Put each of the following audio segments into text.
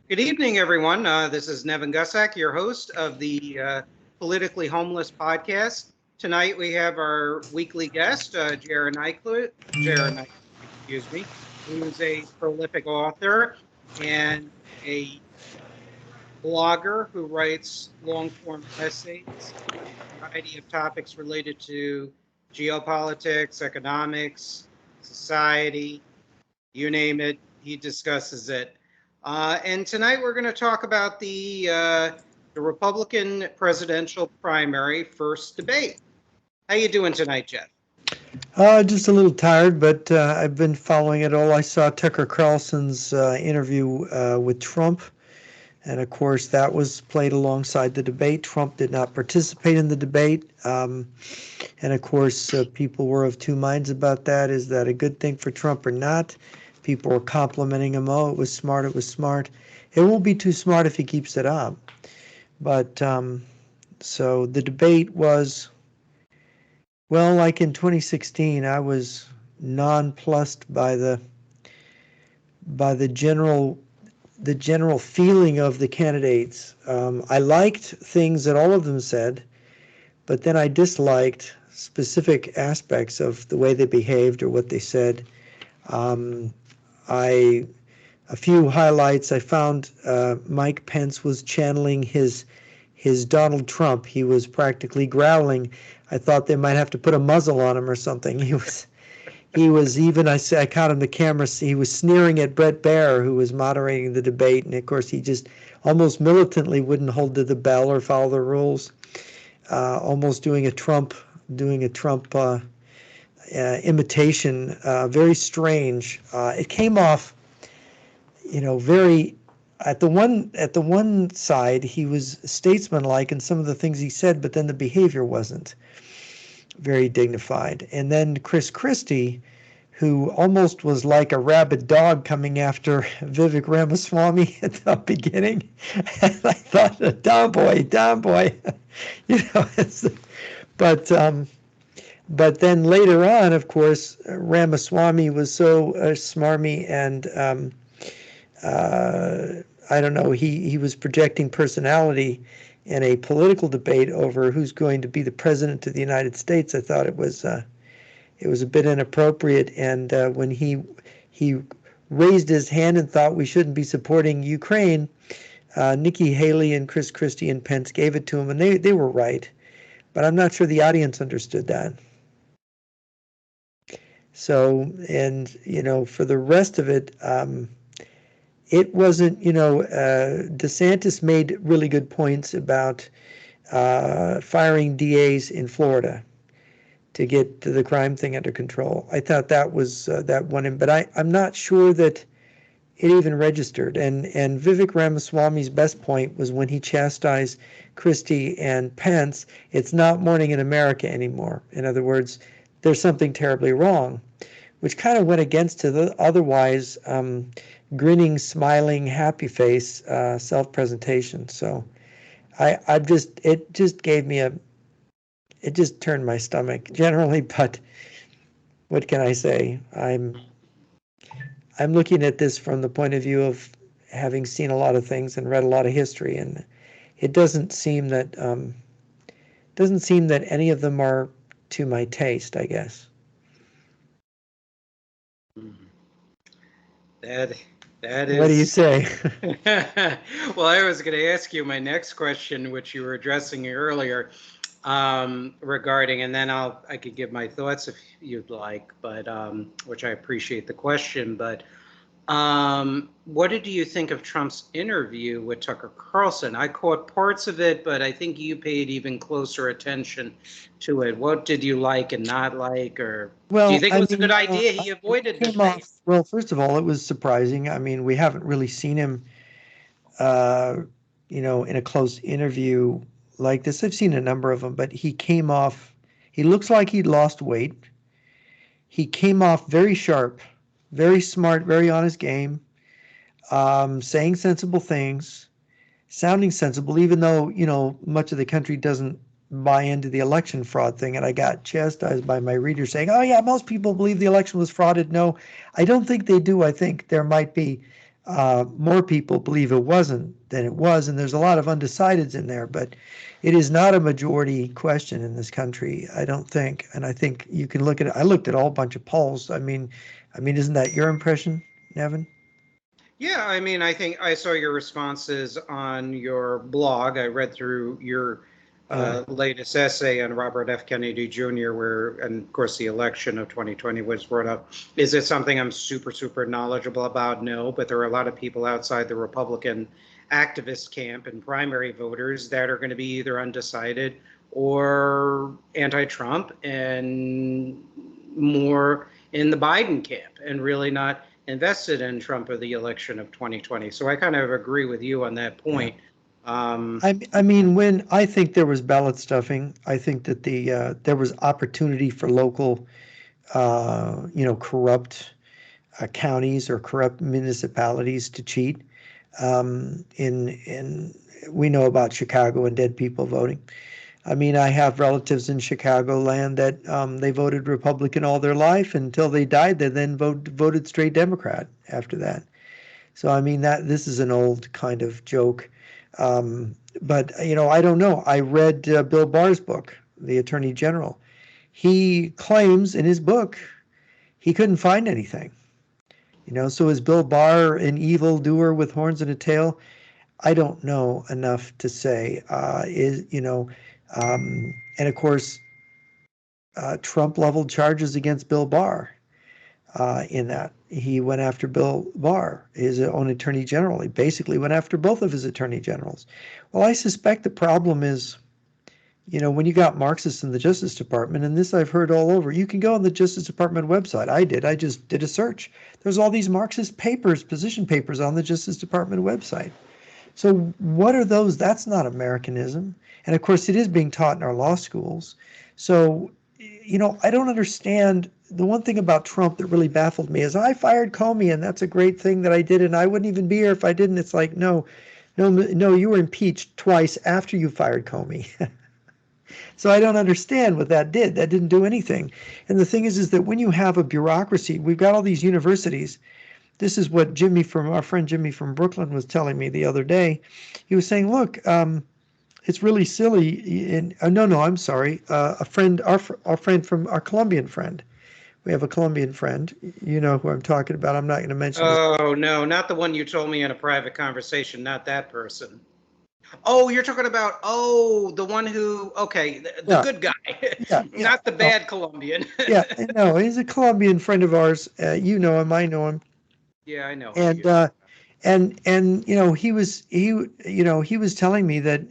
Good evening, everyone. This is Nevin Gusak, your host of the Politically Homeless podcast. Tonight we have our weekly guest, J.R. Nyquist, J.R. Nyquist, excuse me, who's a prolific author and a blogger who writes long-form essays on a variety of topics related to geopolitics, economics, society, you name it, he discusses it. And tonight we're going to talk about the Republican presidential primary first debate. How you doing tonight, Jeff? Just a little tired, but I've been following it all. I saw Tucker Carlson's interview with Trump, and of course that was played alongside the debate. Trump did not participate in the debate, and of course people were of two minds about that. Is that a good thing for Trump or not? People were complimenting him. Oh, it was smart. It was smart. It won't be too smart if he keeps it up. But so the debate was, well, like in 2016, I was nonplussed by the general feeling of the candidates. I liked things that all of them said, but then I disliked specific aspects of the way they behaved or what they said. A few highlights. I found Mike Pence was channeling his Donald Trump. He was practically growling. I thought they might have to put a muzzle on him or something. He was even, I caught him the camera, he was sneering at Bret Baier, who was moderating the debate, and of course he just almost militantly wouldn't hold to the bell or follow the rules. Almost doing a Trump imitation, very strange. It came off, very, at the one side he was statesmanlike in some of the things he said, but then the behavior wasn't very dignified. And then Chris Christie, who almost was like a rabid dog coming after Vivek Ramaswamy at the beginning. And I thought, down boy, but then later on, of course, Ramaswamy was so smarmy and I don't know, he was projecting personality in a political debate over who's going to be the president of the United States. I thought it was a bit inappropriate, and when he raised his hand and thought we shouldn't be supporting Ukraine, Nikki Haley and Chris Christie and Pence gave it to him, and they were right, but I'm not sure the audience understood that. So, and for the rest of it, it wasn't, DeSantis made really good points about firing DAs in Florida to get the crime thing under control. I thought that was that won him, but I'm not sure that it even registered. And Vivek Ramaswamy's best point was when he chastised Christie and Pence, it's not morning in America anymore. In other words, there's something terribly wrong, which kind of went against to the otherwise grinning, smiling, happy face self-presentation. So it just turned my stomach generally, but what can I say? I'm looking at this from the point of view of having seen a lot of things and read a lot of history, and it doesn't seem that any of them are to my taste, I guess. That is. What do you say? Well, I was going to ask you my next question, which you were addressing earlier, regarding, and then I could give my thoughts if you'd like, but which I appreciate the question. But what did you think of Trump's interview with Tucker Carlson? I caught parts of it, but I think you paid even closer attention to it. What did you like and not like, or do you think it was a good idea he avoided the debate? Well, first of all, it was surprising. I mean, we haven't really seen him, in a close interview like this. I've seen a number of them, but he looks like he'd lost weight. He came off very sharp, very smart, very on his game, saying sensible things, sounding sensible, even though, much of the country doesn't buy into the election fraud thing. And I got chastised by my readers saying, oh yeah, most people believe the election was frauded. No, I don't think they do. I think there might be more people believe it wasn't than it was, and there's a lot of undecideds in there, but it is not a majority question in this country, I don't think. And I think you can look at it. I looked at a whole bunch of polls. Isn't that your impression, Nevin? Yeah, I mean, I think I saw your responses on your blog. I read through your Yeah. latest essay on Robert F. Kennedy Jr., where, and of course, the election of 2020 was brought up. Is it something I'm super, super knowledgeable about? No, but there are a lot of people outside the Republican activist camp and primary voters that are going to be either undecided or anti-Trump and more in the Biden camp and really not invested in Trump or the election of 2020. So I kind of agree with you on that point. When I think there was ballot stuffing, I think that there was opportunity for local, corrupt counties or corrupt municipalities to cheat. In we know about Chicago and dead people voting. I have relatives in Chicagoland that they voted Republican all their life until they died. They then voted straight Democrat after that. So that this is an old kind of joke. But I don't know. I read Bill Barr's book, The Attorney General. He claims in his book he couldn't find anything. So is Bill Barr an evil doer with horns and a tail? I don't know enough to say. And of course, Trump leveled charges against Bill Barr. In that he went after Bill Barr, his own attorney general. He basically went after both of his attorney generals. Well, I suspect the problem is, when you got Marxists in the Justice Department, and this I've heard all over, you can go on the Justice Department website. I just did a search. There's all these Marxist papers, position papers on the Justice Department website. So what are those? That's not Americanism. And of course, it is being taught in our law schools. So, I don't understand. The one thing about Trump that really baffled me is I fired Comey, and that's a great thing that I did, and I wouldn't even be here if I didn't. It's like, no, you were impeached twice after you fired Comey. So I don't understand what that did. That didn't do anything. And the thing is that when you have a bureaucracy, we've got all these universities. This is what our friend Jimmy from Brooklyn was telling me the other day. He was saying, look, it's really silly. No, I'm sorry. Our Colombian friend. We have a Colombian friend. You know who I'm talking about. I'm not going to mention. Oh, no, not the one you told me in a private conversation. Not that person. Oh, you're talking about, the one who, okay, the good guy, not the bad Colombian. Yeah, no, he's a Colombian friend of ours. You know him, I know him. Yeah, I know. And he was telling me that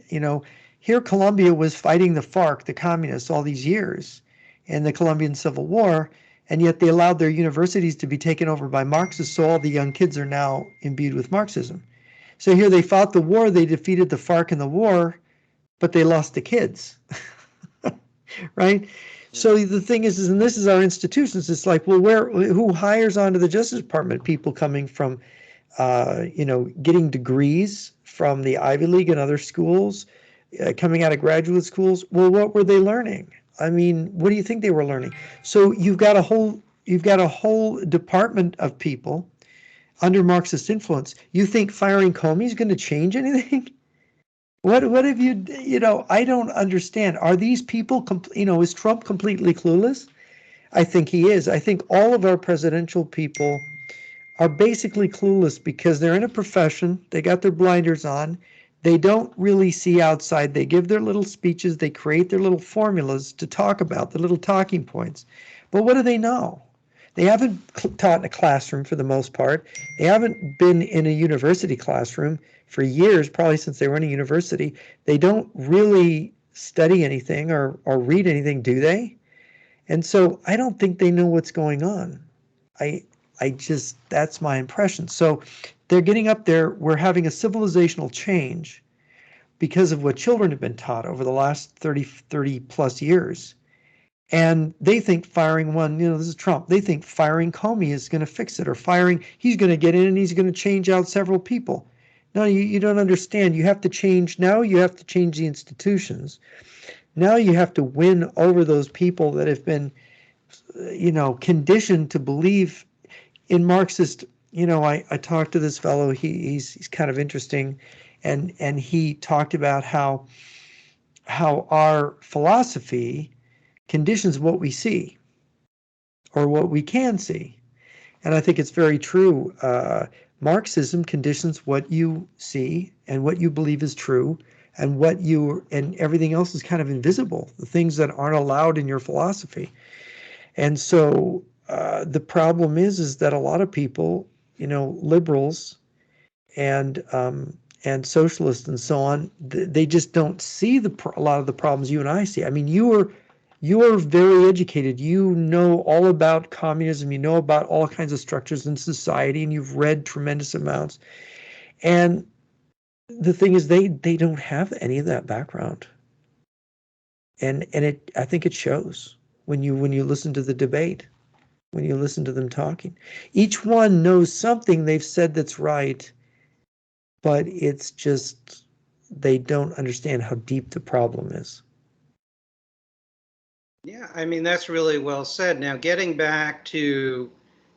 here Colombia was fighting the FARC, the communists, all these years in the Colombian Civil War, and yet they allowed their universities to be taken over by Marxists, so all the young kids are now imbued with Marxism. So here they fought the war, they defeated the FARC in the war, but they lost the kids. Right? So the thing is, and this is our institutions, it's like, well, who hires onto the Justice Department people coming from, getting degrees from the Ivy League and other schools, coming out of graduate schools? Well, what were they learning? What do you think they were learning? So you've got a whole department of people under Marxist influence. You think firing Comey is going to change anything? What have you, I don't understand. Are these people, is Trump completely clueless? I think he is. I think all of our presidential people are basically clueless because they're in a profession. They got their blinders on. They don't really see outside. They give their little speeches. They create their little formulas to talk about, the little talking points. But what do they know? They haven't taught in a classroom for the most part. They haven't been in a university classroom for years, probably since they were in a university. They don't really study anything or read anything, do they? And so I don't think they know what's going on. That's my impression. So they're getting up there. We're having a civilizational change because of what children have been taught over the last 30 plus years. And they think firing one, this is Trump, they think firing Comey is going to fix it, or he's going to get in and he's going to change out several people. No, you don't understand. You have to change. Now you have to change the institutions. Now you have to win over those people that have been, conditioned to believe in Marxist, I talked to this fellow. He's kind of interesting, and he talked about how our philosophy conditions what we see or what we can see. And I think it's very true. Marxism conditions what you see and what you believe is true, and and everything else is kind of invisible, the things that aren't allowed in your philosophy. And so the problem is that a lot of people, liberals and socialists and so on, they just don't see a lot of the problems you and I see. I mean, you're very educated. You know all about communism. You know about all kinds of structures in society, and you've read tremendous amounts. And the thing is, they don't have any of that background, and I think it shows when you listen to the debate, when you listen to them talking. Each one knows something they've said that's right, but it's just they don't understand how deep the problem is. Yeah, I mean, that's really well said. Now, getting back to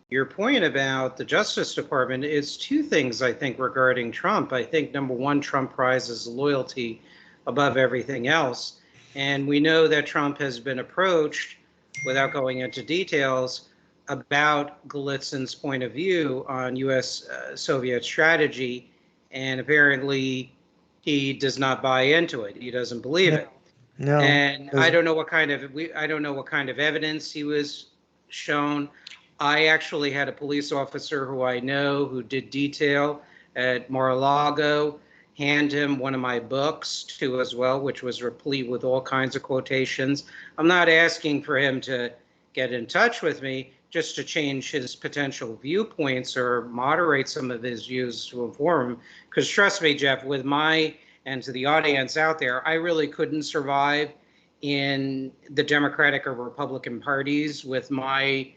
your point about the Justice Department, it's two things, I think, regarding Trump. I think, number one, Trump prizes loyalty above everything else. And we know that Trump has been approached, without going into details, about Golitsyn's point of view on U.S.-Soviet strategy. And apparently, he does not buy into it. He doesn't believe it. No, And I don't know what kind of evidence he was shown. I actually had a police officer who I know who did detail at Mar-a-Lago hand him one of my books too as well, which was replete with all kinds of quotations. I'm not asking for him to get in touch with me, just to change his potential viewpoints or moderate some of his views to inform him. Because trust me, Jeff, with my, and to the audience out there, I really couldn't survive in the Democratic or Republican parties with my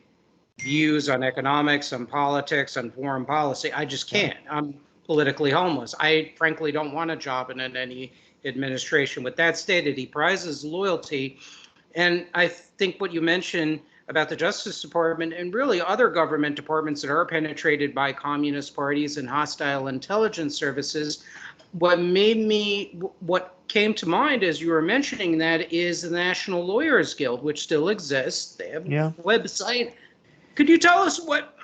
views on economics, on politics, on foreign policy. I just can't. I'm politically homeless. I frankly don't want a job in any administration. With that stated, he prizes loyalty. And I think what you mentioned about the Justice Department and really other government departments that are penetrated by communist parties and hostile intelligence services, what came to mind as you were mentioning that is the National Lawyers Guild, which still exists. They have a website. Could you tell us what,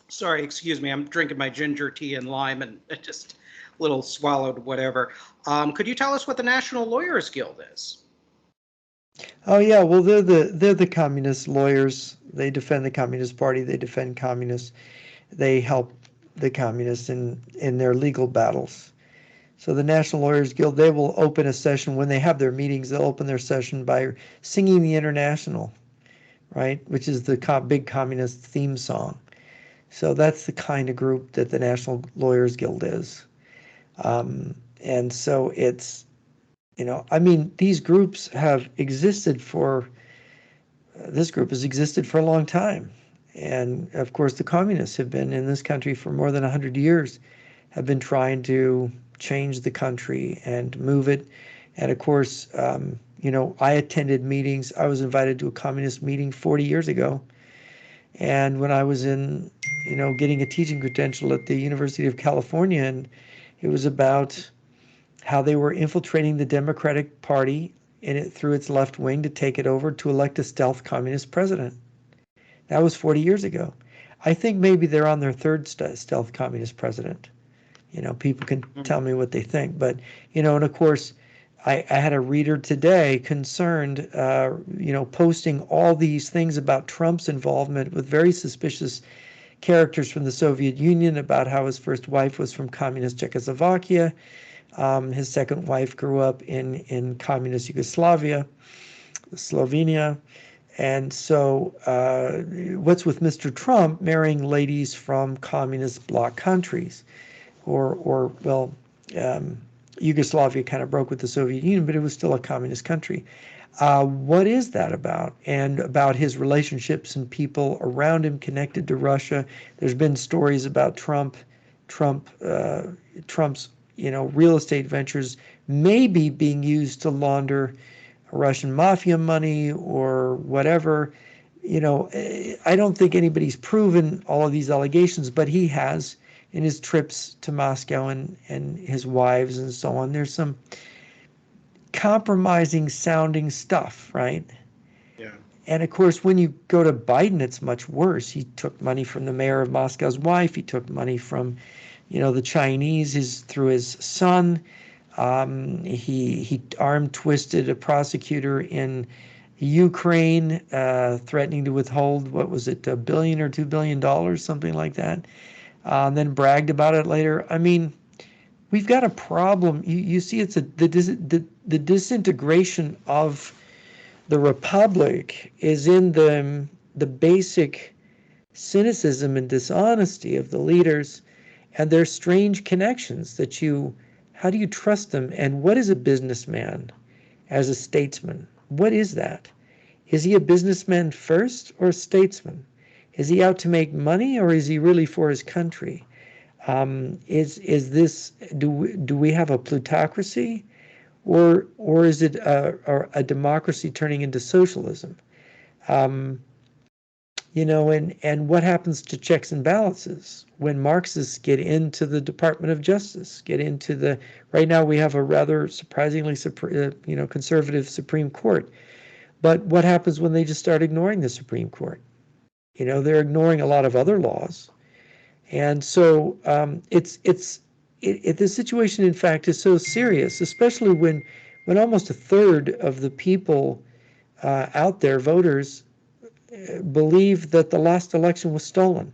sorry, excuse me, I'm drinking my ginger tea and lime and just a little swallowed whatever. Could you tell us what the National Lawyers Guild is? Oh yeah, well they're the communist lawyers. They defend the Communist Party. They defend communists. They help the communists in their legal battles. So the National Lawyers Guild, they will open a session when they have their meetings. They'll open their session by singing the International, right, which is the big communist theme song. So that's the kind of group that the National Lawyers Guild is. And so it's, I mean, these groups have existed this group has existed for a long time. And of course, the communists have been in this country for more than 100 years, have been trying to change the country and move it. And of course, I attended meetings. I was invited to a communist meeting 40 years ago. And when I was getting a teaching credential at the University of California, and it was about how they were infiltrating the Democratic Party through its left wing to take it over to elect a stealth communist president. That was 40 years ago. I think maybe they're on their third stealth communist president. People can tell me what they think. But, and of course, I had a reader today concerned, posting all these things about Trump's involvement with very suspicious characters from the Soviet Union, about how his first wife was from communist Czechoslovakia. His second wife grew up in communist Yugoslavia, Slovenia. And so what's with Mr. Trump marrying ladies from communist bloc countries? Yugoslavia kind of broke with the Soviet Union, but it was still a communist country. What is that about? And about his relationships and people around him connected to Russia. There's been stories about Trump's real estate ventures maybe being used to launder Russian mafia money or whatever. I don't think anybody's proven all of these allegations, but he has in his trips to Moscow and his wives and so on. There's some compromising sounding stuff, right? Yeah. And of course, when you go to Biden, it's much worse. He took money from the mayor of Moscow's wife. He took money from, the Chinese through his son. He arm twisted a prosecutor in Ukraine, threatening to withhold, what was it, $1 billion or $2 billion, something like that. Then bragged about it later. I mean, we've got a problem. You see, it's the disintegration of the republic is in the basic cynicism and dishonesty of the leaders and their strange connections that how do you trust them? And what is a businessman as a statesman? What is that? Is he a businessman first or a statesman? Is he out to make money or is he really for his country? Is this, do we have a plutocracy? Or is it a democracy turning into socialism? And what happens to checks and balances when Marxists get into the Department of Justice, right now we have a rather surprisingly, conservative Supreme Court. But what happens when they just start ignoring the Supreme Court? They're ignoring a lot of other laws. And so the situation, in fact, is so serious, especially when almost a third of the people out there, voters, believe that the last election was stolen.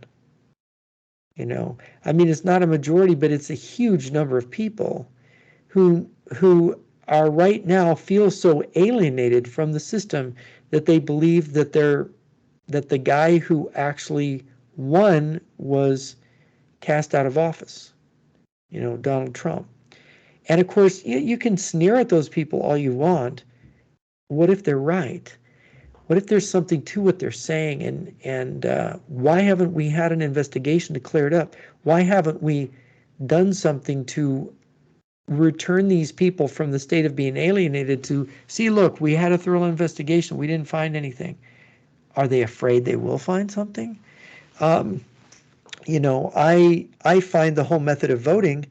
I mean, it's not a majority, but it's a huge number of people who are right now feel so alienated from the system that they believe that the guy who actually won was cast out of office. Donald Trump. And of course, you can sneer at those people all you want. What if they're right? What if there's something to what they're saying? And why haven't we had an investigation to clear it up? Why haven't we done something to return these people from the state of being alienated to, see, look, we had a thorough investigation. We didn't find anything. Are they afraid they will find something? I find the whole method of voting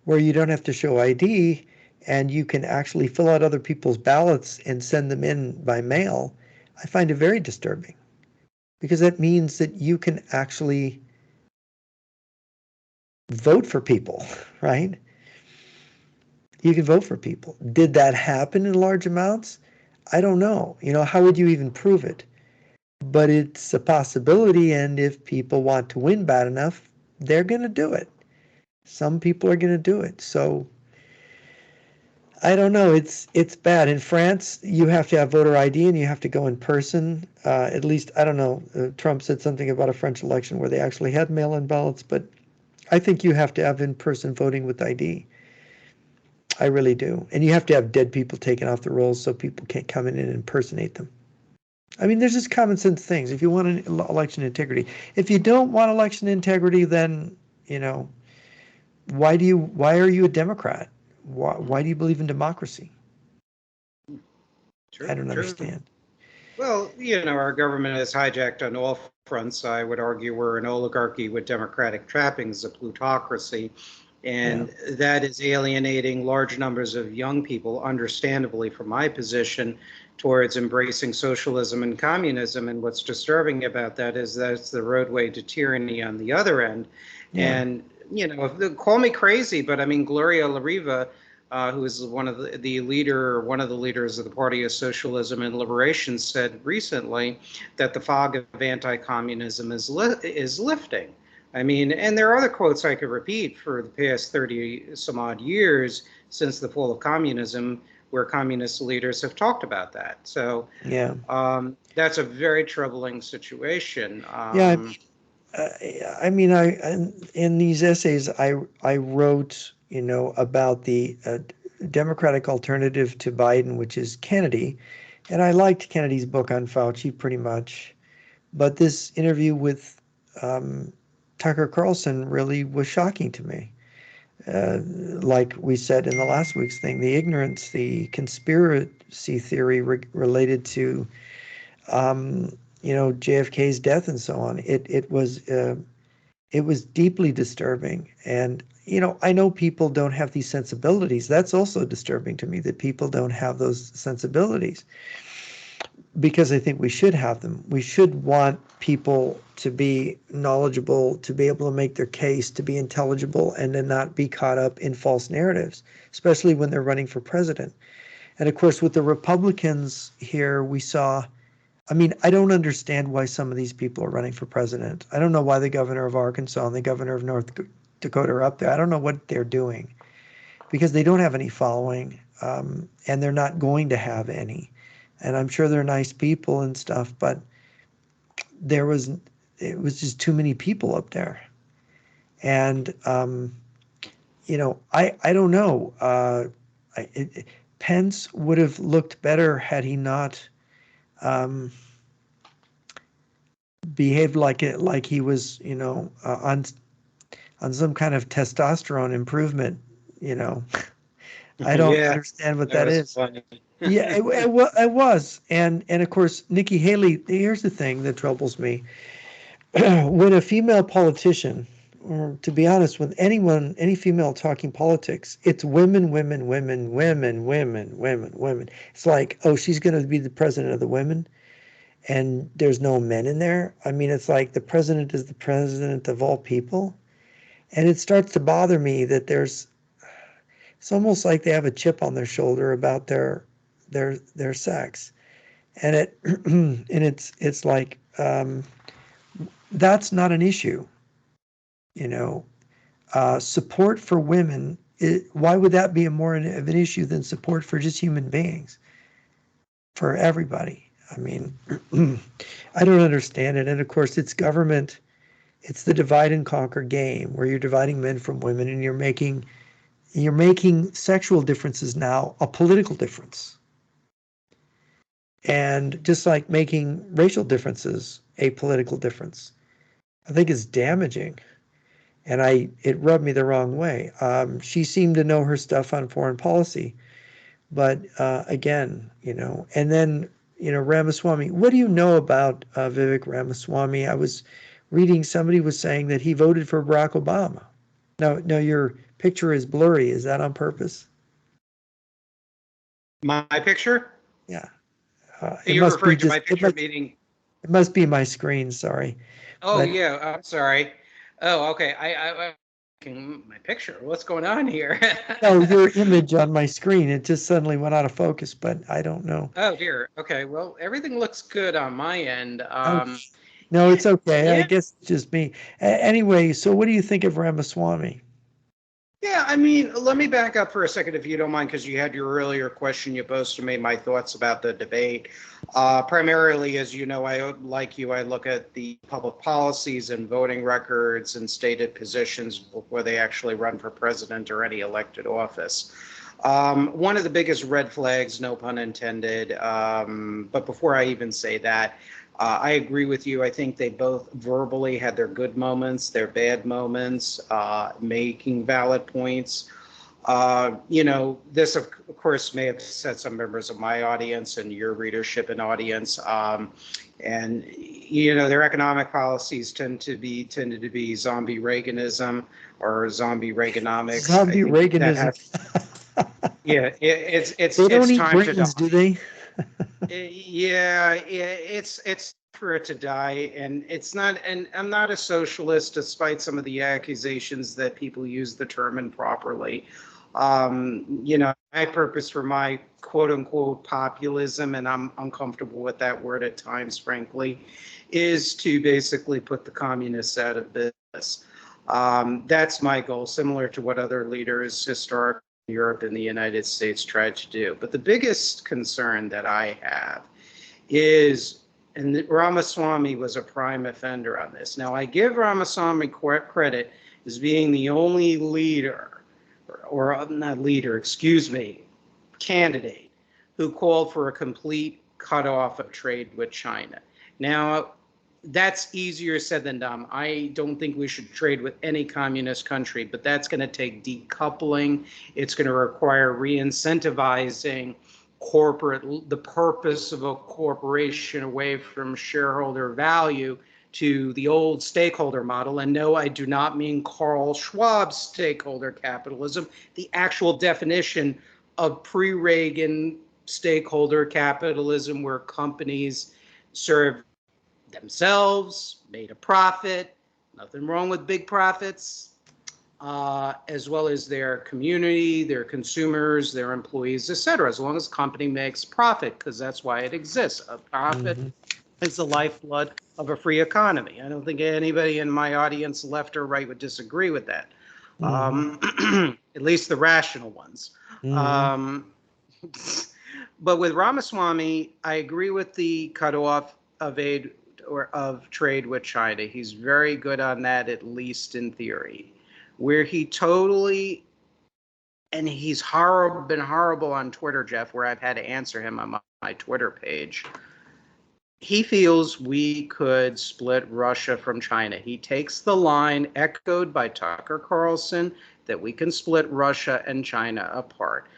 where you don't have to show ID and you can actually fill out other people's ballots and send them in by mail, I find it very disturbing because that means that you can actually vote for people, right? You can vote for people. Did that happen in large amounts? I don't know. How would you even prove it? But it's a possibility, and if people want to win bad enough, they're going to do it. Some people are going to do it. So I don't know. It's bad. In France, you have to have voter ID and you have to go in person. At least, I don't know. Trump said something about a French election where they actually had mail-in ballots, but I think you have to have in-person voting with ID. I really do. And you have to have dead people taken off the rolls so people can't come in and impersonate them. I mean, there's just common sense things. If you want an election integrity, if you don't want election integrity, then, why are you a Democrat? Why do you believe in democracy? True, I don't true. understand. Well, our government is hijacked on all fronts. I would argue we're an oligarchy with democratic trappings, a plutocracy, and that is alienating large numbers of young people, understandably, from my position, towards embracing socialism and communism. And what's disturbing about that is that's the roadway to tyranny on the other end. Yeah. And, call me crazy, but I mean, Gloria La Riva, who is one of the leaders of the Party of Socialism and Liberation, said recently that the fog of anti-communism is lifting. I mean, and there are other quotes I could repeat for the past 30 some odd years since the fall of communism, where communist leaders have talked about that. So yeah, that's a very troubling situation. yeah. I mean, in these essays I wrote, about the Democratic alternative to Biden, which is Kennedy, and I liked Kennedy's book on Fauci pretty much, but this interview with Tucker Carlson really was shocking to me. Like we said in the last week's thing, the ignorance, the conspiracy theory related to JFK's death and so on. It was deeply disturbing. And, I know people don't have these sensibilities. That's also disturbing to me, that people don't have those sensibilities, because I think we should have them. We should want people to be knowledgeable, to be able to make their case, to be intelligible, and to not be caught up in false narratives, especially when they're running for president. And of course, with the Republicans here, we saw, I don't understand why some of these people are running for president. I don't know why the governor of Arkansas and the governor of North Dakota are up there. I don't know what they're doing, because they don't have any following, and they're not going to have any. And I'm sure they're nice people and stuff, but it was just too many people up there. And I don't know. Pence would have looked better had he not behaved like he was, on some kind of testosterone improvement. I don't Yeah, understand what that that was is. funny. Yeah, it was. And of course, Nikki Haley, here's the thing that troubles me. When a female politician, or to be honest, with anyone, any female talking politics, it's women, women, women, women, women, women, women. It's like, oh, she's going to be the president of the women, and there's no men in there. It's like the president is the president of all people. And it starts to bother me that it's almost like they have a chip on their shoulder about their sex. And it's like, that's not an issue. Support for women, why would that be more of an issue than support for just human beings, for everybody? I don't understand it. And of course, it's government. It's the divide and conquer game, where you're dividing men from women, and you're making sexual differences now a political difference. And just like making racial differences a political difference, I think is damaging. And it rubbed me the wrong way. She seemed to know her stuff on foreign policy, but again, and then, Ramaswamy. What do you know about Vivek Ramaswamy? I was reading, somebody was saying that he voted for Barack Obama. No, your picture is blurry. Is that on purpose? My picture? Yeah. It You're must be referring to just my picture meeting. it must be my screen. Sorry, Oh but yeah, I'm sorry. Oh, okay. My picture. What's going on here? no, your image on my screen, it just suddenly went out of focus. But I don't know. Oh dear. Okay. Well, everything looks good on my end. Ouch. No, Yeah, it's okay. I yeah, guess it's just me. Anyway, so what do you think of Ramaswamy? yeah. Let me back up for a second, if you don't mind, because you had your earlier question. You posed me my thoughts about the debate. Primarily, as you know, I look at the public policies and voting records and stated positions before they actually run for president or any elected office. One of the biggest red flags, no pun intended, but before I even say that, I agree with you. I think they both verbally had their good moments, their bad moments, making valid points. This of course may upset some members of my audience and your readership and audience. And their economic policies tended to be zombie Reaganism or zombie Reaganomics. I Zombie think that Reaganism. has, yeah, They don't it's eat time to die. brains, do they? Yeah, it's for it to die, and it's not. And I'm not a socialist, despite some of the accusations that people use the term improperly. My purpose for my quote unquote populism, and I'm uncomfortable with that word at times, frankly, is to basically put the communists out of business. That's my goal, similar to what other leaders historically in Europe and the United States tried to do. But the biggest concern that I have is, and Ramaswamy was a prime offender on this. Now, I give Ramaswamy credit as being the only leader, or not leader, excuse me, candidate who called for a complete cutoff of trade with China. Now, that's easier said than done. I don't think we should trade with any communist country, but that's going to take decoupling. It's going to require re-incentivizing the purpose of a corporation away from shareholder value to the old stakeholder model. And no, I do not mean Carl Schwab's stakeholder capitalism, the actual definition of pre-Reagan stakeholder capitalism, where companies serve themselves, made a profit, nothing wrong with big profits, as well as their community, their consumers, their employees, etc., as long as the company makes profit, because that's why it exists. A profit is the lifeblood of a free economy. I don't think anybody in my audience, left or right, would disagree with that. At least the rational ones. But with Ramaswamy, I agree with the cutoff of aid or of trade with China. He's very good on that, at least in theory. Where he totally, and he's been horrible on Twitter, Jeff, where I've had to answer him on my Twitter page. He feels we could split Russia from China. He takes the line echoed by Tucker Carlson that we can split Russia and China apart.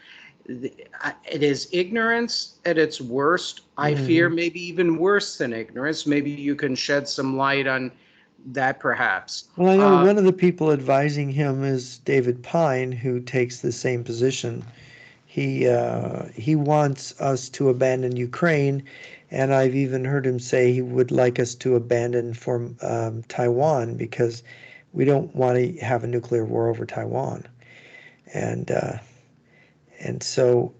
It is ignorance at its worst. I fear maybe even worse than ignorance. Maybe you can shed some light on that, perhaps. Well, I know one of the people advising him is David Pine, who takes the same position. He wants us to abandon Ukraine, and I've even heard him say he would like us to abandon Taiwan, because we don't want to have a nuclear war over Taiwan. And so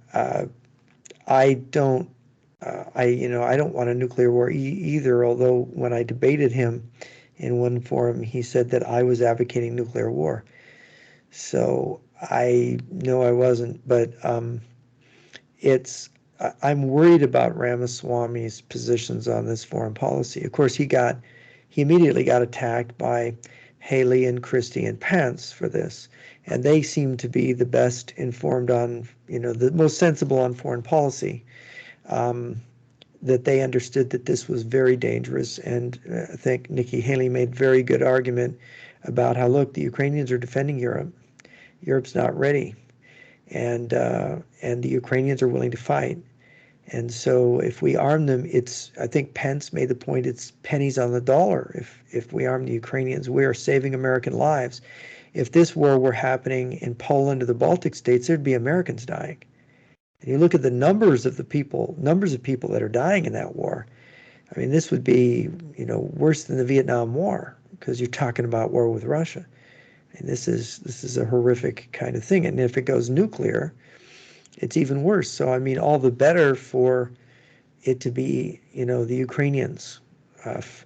I don't want a nuclear war either. Although when I debated him in one forum, he said that I was advocating nuclear war. So I know I wasn't, but I'm worried about Ramaswamy's positions on this foreign policy. Of course, he immediately got attacked by Haley and Christie and Pence for this, and they seem to be the best informed on, the most sensible on foreign policy. That they understood that this was very dangerous, and I think Nikki Haley made very good argument about how, look, the Ukrainians are defending Europe. Europe's not ready, and the Ukrainians are willing to fight. And so if we arm them, I think Pence made the point, it's pennies on the dollar. If we arm the Ukrainians, we are saving American lives. If this war were happening in Poland or the Baltic states, there'd be Americans dying. And you look at the numbers of people that are dying in that war. I mean, this would be, worse than the Vietnam War, because you're talking about war with Russia. And this is a horrific kind of thing. And if it goes nuclear, it's even worse. So, I mean, all the better for it to be, the Ukrainians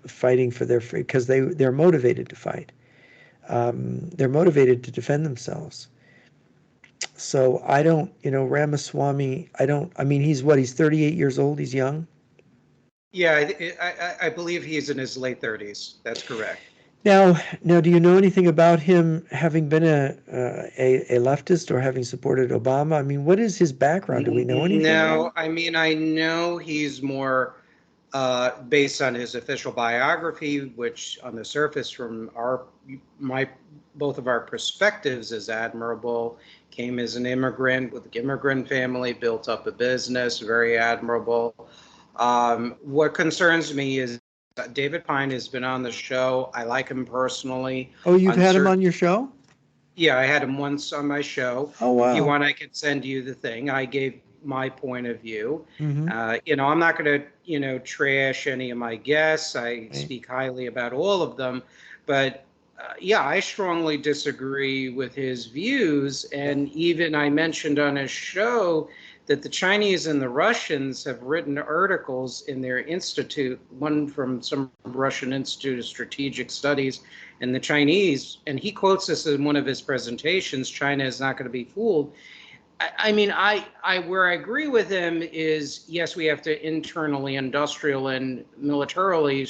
fighting for their free, because they're motivated to fight. They're motivated to defend themselves. So I don't, Ramaswamy, he's 38 years old. He's young. Yeah, I believe he's in his late 30s. That's correct. Now, do you know anything about him having been a leftist or having supported Obama? I mean, what is his background? Do we know anything? No, I know he's more based on his official biography, which on the surface from both of our perspectives is admirable. Came as an immigrant with an immigrant family, built up a business, very admirable. What concerns me is David Pine has been on the show. I like him personally. Oh, you've had him on your show? Yeah, I had him once on my show. Oh, wow. If you want, I could send you the thing. I gave my point of view. Mm-hmm. I'm not going to, trash any of my guests. I speak highly about all of them. But I strongly disagree with his views. And even I mentioned on his show that the Chinese and the Russians have written articles in their institute, one from some Russian Institute of Strategic Studies, and the Chinese, and he quotes this in one of his presentations, China is not going to be fooled. Where I agree with him is, yes, we have to internally, industrial and militarily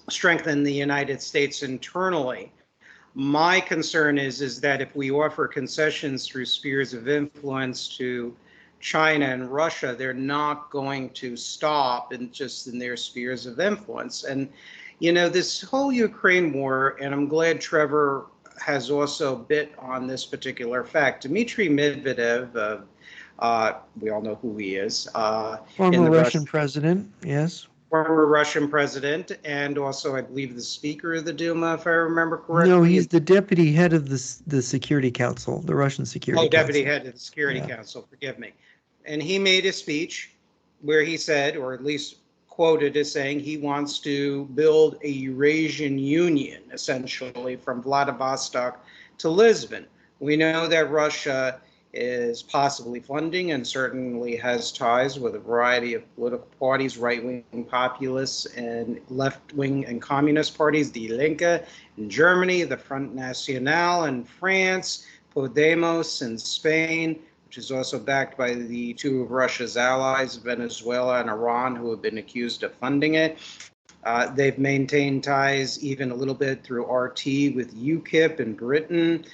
strengthen the United States internally. My concern is that if we offer concessions through spheres of influence to China and Russia, they're not going to stop in their spheres of influence. And, this whole Ukraine war, and I'm glad Trevor has also bit on this particular fact. Dmitry Medvedev, We all know who he is. In Former the Russian president, yes. former Russian president, and also, I believe, the Speaker of the Duma, if I remember No, correctly. he's the deputy head of the Security Council, the Russian Security Oh, deputy Council. head of the Security Yeah. Council, forgive me. And he made a speech where he said, or at least quoted as saying, he wants to build a Eurasian Union, essentially from Vladivostok to Lisbon. We know that Russia is possibly funding and certainly has ties with a variety of political parties, right-wing populists and left-wing and communist parties, Die Linke in Germany, the Front National in France, Podemos in Spain, which is also backed by the two of Russia's allies, Venezuela and Iran, who have been accused of funding it. They've maintained ties even a little bit through RT with UKIP in Britain.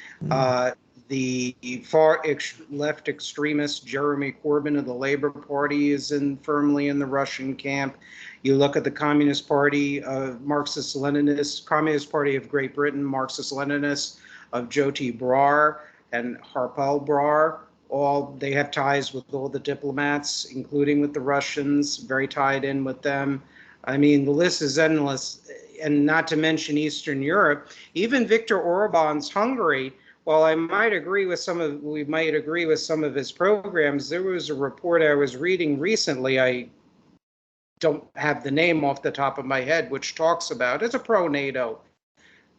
The far left extremist Jeremy Corbyn of the Labour Party is firmly in the Russian camp. You look at the Communist Party, Marxist-Leninist, Communist Party of Great Britain, Marxist-Leninists of Jyoti Brar and Harpal Brar. They have ties with all the diplomats, including with the Russians, very tied in with them. I mean, the list is endless, and not to mention Eastern Europe. Even Viktor Orban's Hungary, while we might agree with some of his programs, there was a report I was reading recently, I don't have the name off the top of my head, which talks about, it's a pro-NATO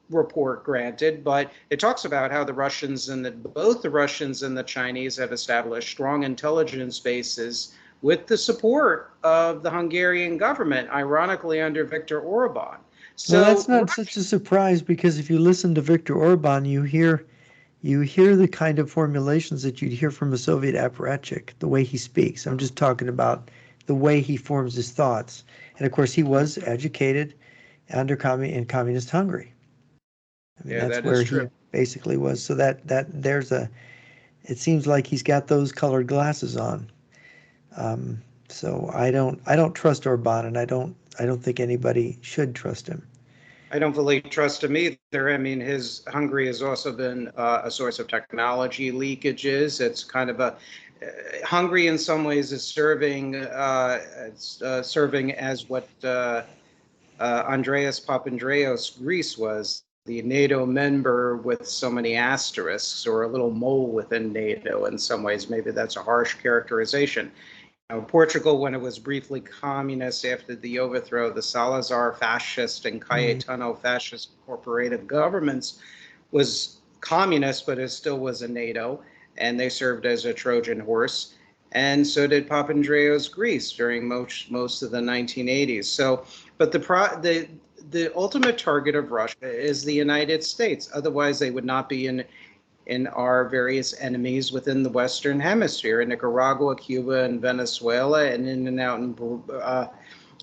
report, granted, but it talks about how both the Russians and the Chinese have established strong intelligence bases with the support of the Hungarian government, ironically under Viktor Orban. So well, that's not such a surprise, because if you listen to Viktor Orban, you hear the kind of formulations that you'd hear from a Soviet apparatchik, the way he speaks. I'm just talking about the way he forms his thoughts. And of course, he was educated in communist Hungary. I mean, that's where he basically was. So it seems like he's got those colored glasses on. So I don't trust Orban, and I don't think anybody should trust him. I don't really trust him either. I mean, Hungary has also been a source of technology leakages. It's kind of Hungary in some ways is serving as what Andreas Papandreou's Greece was, the NATO member with so many asterisks, or a little mole within NATO in some ways. Maybe that's a harsh characterization. Portugal, when it was briefly communist after the overthrow of the Salazar fascist and Cayetano fascist corporative governments, was communist, but it still was a NATO, and they served as a Trojan horse. And so did Papandreou's Greece during most of the 1980s. So, but the ultimate target of Russia is the United States. Otherwise, they would not be in our various enemies within the Western Hemisphere, in Nicaragua, Cuba, and Venezuela, and in and out in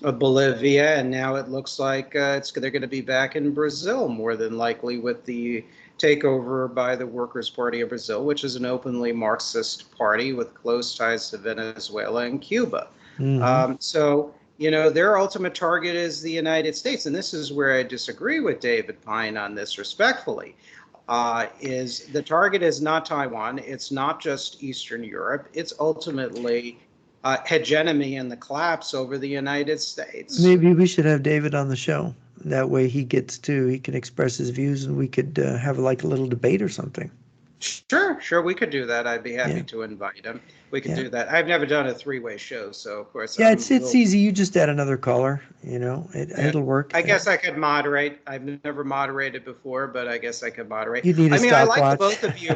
Bolivia. And now it looks like they're going to be back in Brazil, more than likely, with the takeover by the Workers' Party of Brazil, which is an openly Marxist party with close ties to Venezuela and Cuba. So, their ultimate target is the United States. And this is where I disagree with David Pine on this, respectfully. Is the target is not Taiwan. It's not just Eastern Europe. It's ultimately hegemony and the collapse over the United States. Maybe we should have David on the show. That way he can express his views, and we could have like a little debate or something. Sure, we could do that. I'd be happy to invite him. We could do that. I've never done a three-way show, so of course. Yeah, it's easy. You just add another caller. It'll work. I guess I could moderate. I've never moderated before, but I guess I could moderate. You need a stopwatch. I like the both of you.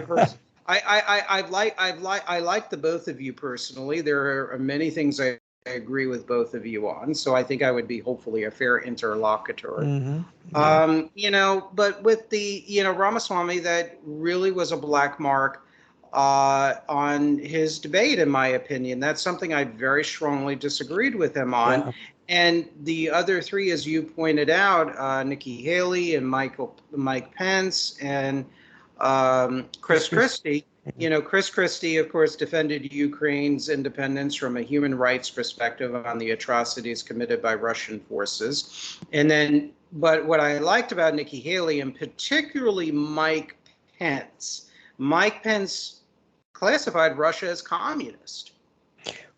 I like the both of you personally. There are many things I agree with both of you on, so I think I would be hopefully a fair interlocutor. But with the Ramaswamy, that really was a black mark on his debate, in my opinion. That's something I very strongly disagreed with him on. Yeah. And the other three, as you pointed out, Nikki Haley and Mike Pence and Chris Christie. Chris Christie, of course, defended Ukraine's independence from a human rights perspective on the atrocities committed by Russian forces. But what I liked about Nikki Haley, and particularly Mike Pence classified Russia as communist.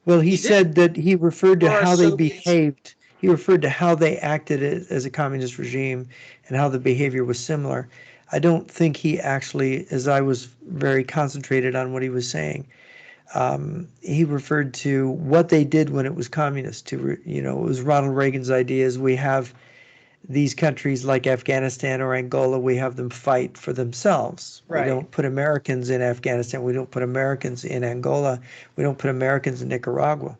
Well, he He did, said that he referred to or a how they Soviet. behaved. He referred to how they acted as a communist regime and how the behavior was similar. I don't think he actually, as I was very concentrated on what he was saying, he referred to what they did when it was communist. It was Ronald Reagan's ideas. We have these countries like Afghanistan or Angola, we have them fight for themselves. We Right. don't put Americans in Afghanistan. We don't put Americans in Angola. We don't put Americans in Nicaragua,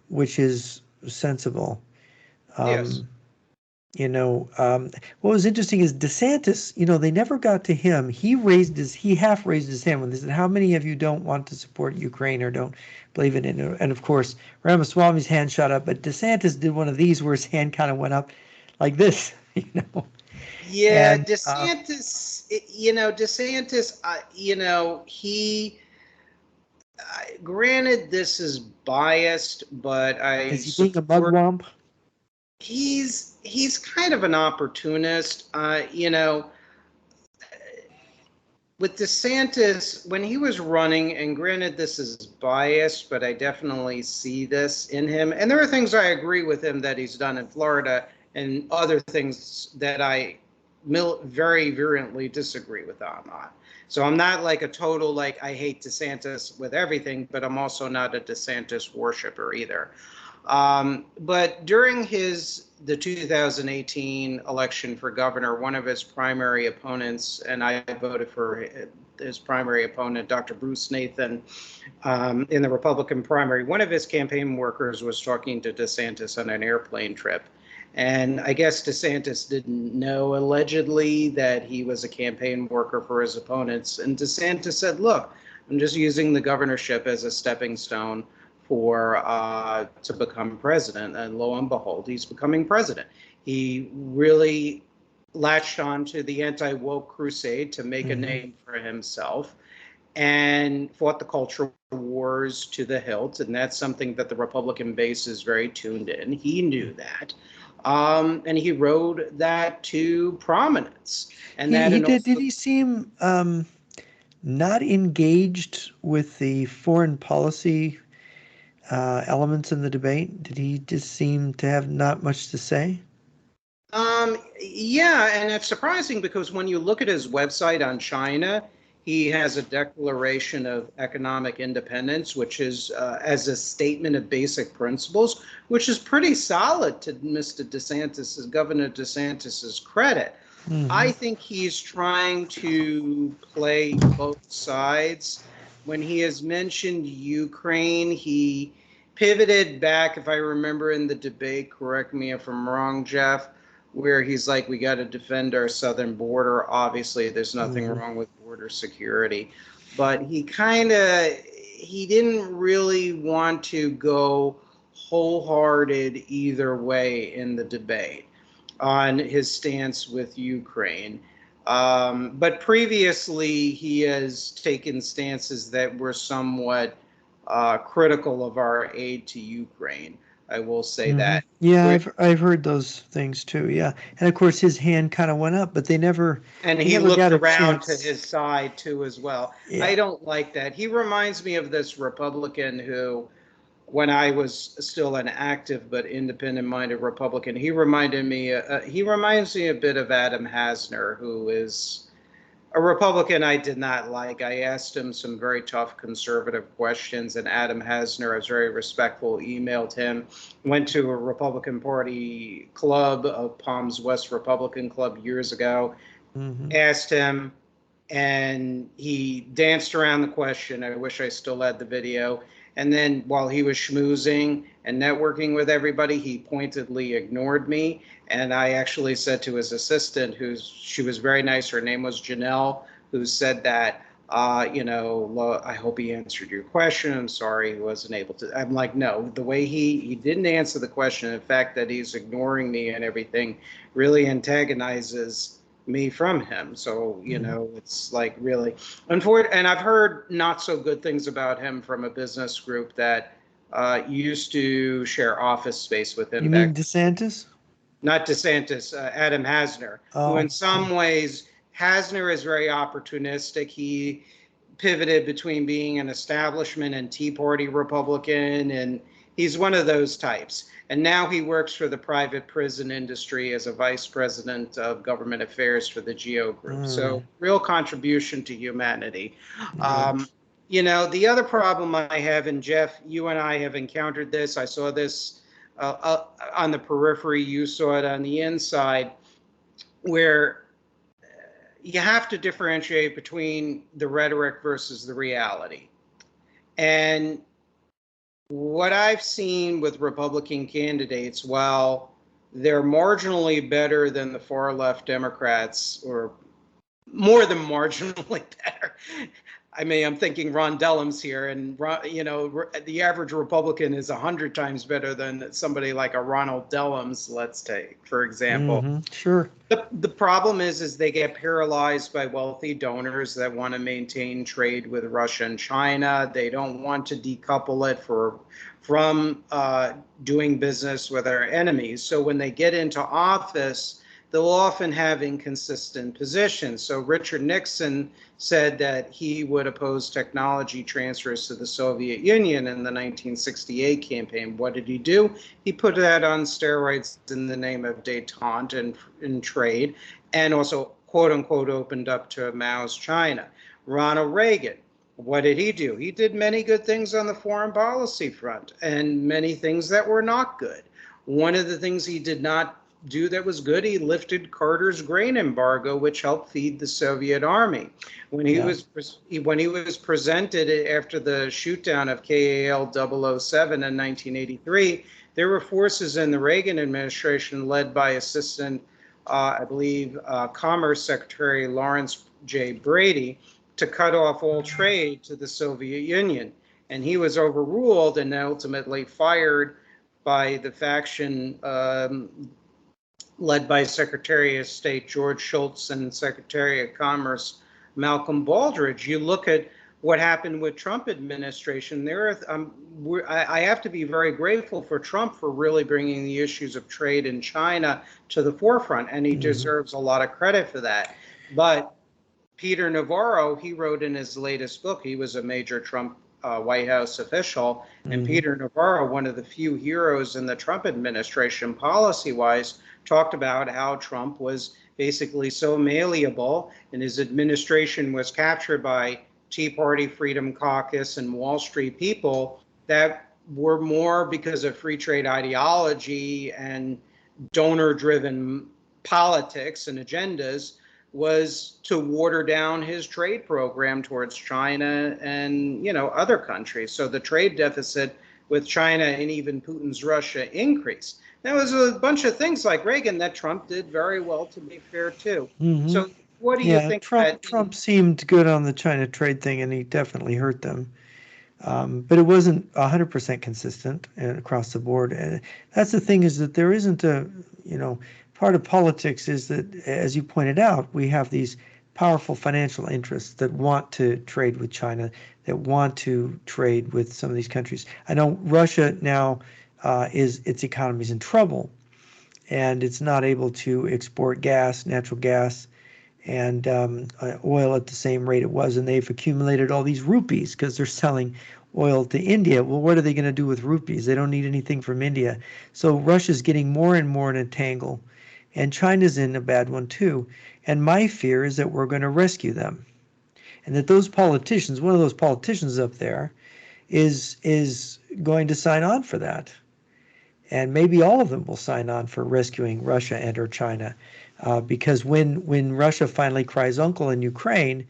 which is sensible. Yes. Um, what was interesting is DeSantis, they never got to him. He half raised his hand when they said, how many of you don't want to support Ukraine or don't believe in it? And of course, Ramaswamy's hand shot up, but DeSantis did one of these where his hand kind of went up like this, Yeah, And DeSantis, DeSantis, he, granted, this is biased, but I is he being a support. mugwump? He's kind of an opportunist. With DeSantis, when he was running, and granted this is biased, but I definitely see this in him. And there are things I agree with him that he's done in Florida, and other things that I very virulently disagree with him on. So I'm not like a total, like, I hate DeSantis with everything, but I'm also not a DeSantis worshiper either. But during the 2018 election for governor, one of his primary opponents, and I voted for his primary opponent, Dr. Bruce Nathan, in the Republican primary, one of his campaign workers was talking to DeSantis on an airplane trip. And I guess DeSantis didn't know, allegedly, that he was a campaign worker for his opponents. And DeSantis said, look, I'm just using the governorship as a stepping stone to become president. And lo and behold, he's becoming president. He really latched on to the anti-woke crusade to make a name for himself and fought the cultural wars to the hilt. And that's something that the Republican base is very tuned in. He knew that. And he rode that to prominence. And that, He and did. also, Did he seem not engaged with the foreign policy elements in the debate? Did he just seem to have not much to say? yeah, and it's surprising because when you look at his website on China, he has a declaration of economic independence, which is as a statement of basic principles, which is pretty solid to Governor DeSantis's credit. I think he's trying to play both sides. When he has mentioned Ukraine, he pivoted back, if I remember in the debate, correct me if I'm wrong, Jeff, where he's like, we got to defend our southern border. Obviously, there's nothing wrong with border security. But he didn't really want to go wholehearted either way in the debate on his stance with Ukraine. But previously, he has taken stances that were somewhat critical of our aid to Ukraine. I will say that. Yeah, Where, I've heard those things too. Yeah, and of course his hand kind of went up, but and he he never looked got a around to chance. his side too as well. I Yeah, don't like that. He reminds me of this Republican who, when I was still an active but independent-minded Republican, he reminds me a bit of Adam Hasner, who is a Republican I did not like. I asked him some very tough conservative questions, and Adam Hasner, I was very respectful, emailed him, went to a Republican Party club, a Palms West Republican Club years ago, asked him, and he danced around the question. I wish I still had the video. And then while he was schmoozing and networking with everybody, he pointedly ignored me. And I actually said to his assistant, she was very nice, her name was Janelle, who said that, I hope he answered your question. I'm sorry he wasn't able to. I'm like, no, the way he didn't answer the question, the fact that he's ignoring me and everything really antagonizes me from him. So, it's like really unfortunate. And I've heard not so good things about him from a business group that used to share office space with him you mean back. DeSantis? Not DeSantis, Adam Hasner, who in Oh, some ways, Hasner is very opportunistic. He pivoted between being an establishment and Tea Party Republican, and he's one of those types. And now he works for the private prison industry as a vice president of government affairs for the Geo Group. So real contribution to humanity. The other problem I have, and Jeff, you and I have encountered this. I saw this on the periphery. You saw it on the inside, where you have to differentiate between the rhetoric versus the reality. And what I've seen with Republican candidates, while they're marginally better than the far left Democrats, or more than marginally better. I mean, I'm thinking Ron Dellums here, and the average Republican is 100 times better than somebody like a Ronald Dellums, let's take, for example. Sure. The problem is they get paralyzed by wealthy donors that want to maintain trade with Russia and China. They don't want to decouple it from doing business with our enemies. So when they get into office, they'll often have inconsistent positions. So Richard Nixon said that he would oppose technology transfers to the Soviet Union in the 1968 campaign. What did he do? He put that on steroids in the name of détente and in trade, and also, quote unquote, opened up to Mao's China. Ronald Reagan, what did he do? He did many good things on the foreign policy front and many things that were not good. One of the things he did not do that was good, he lifted Carter's grain embargo, which helped feed the Soviet army. When he was presented after the shootdown of KAL 007 in 1983, there were forces in the Reagan administration led by Assistant, Commerce Secretary Lawrence J. Brady, to cut off all trade to the Soviet Union. And he was overruled and ultimately fired by the faction led by Secretary of State George Shultz and Secretary of Commerce Malcolm Baldrige. You look at what happened with Trump administration. I have to be very grateful for Trump for really bringing the issues of trade in China to the forefront, and he deserves a lot of credit for that. But Peter Navarro, he wrote in his latest book, he was a major Trump White House official, and Peter Navarro, one of the few heroes in the Trump administration policy-wise, talked about how Trump was basically so malleable, and his administration was captured by Tea Party, Freedom Caucus, and Wall Street people that were more because of free trade ideology and donor-driven politics and agendas, was to water down his trade program towards China and other countries. So the trade deficit with China and even Putin's Russia increased. There was a bunch of things like Reagan that Trump did very well, to be fair, too. So what do you think? Trump seemed good on the China trade thing, and he definitely hurt them. But it wasn't 100% consistent across the board. And that's the thing, is that there isn't part of politics is that, as you pointed out, we have these powerful financial interests that want to trade with China, that want to trade with some of these countries. I know Russia now its economy is in trouble, and it's not able to export gas, natural gas, and oil at the same rate it was, and they've accumulated all these rupees because they're selling oil to India. Well, what are they going to do with rupees? They don't need anything from India. So Russia's getting more and more in a tangle, and China's in a bad one too. And my fear is that we're going to rescue them, and that those politicians, one of those politicians up there, is going to sign on for that. And maybe all of them will sign on for rescuing Russia and or China, because when Russia finally cries uncle in Ukraine,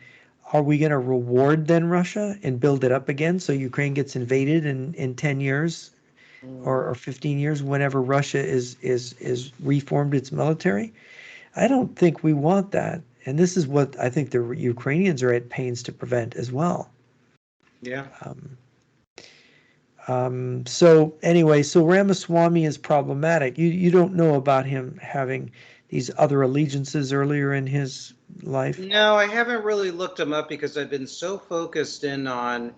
are we going to reward then Russia and build it up again so Ukraine gets invaded in 10 years or 15 years, whenever Russia is reformed its military? I don't think we want that. And this is what I think the Ukrainians are at pains to prevent as well. Yeah. So anyway, so Ramaswamy is problematic. You don't know about him having these other allegiances earlier in his life? No, I haven't really looked him up because I've been so focused in on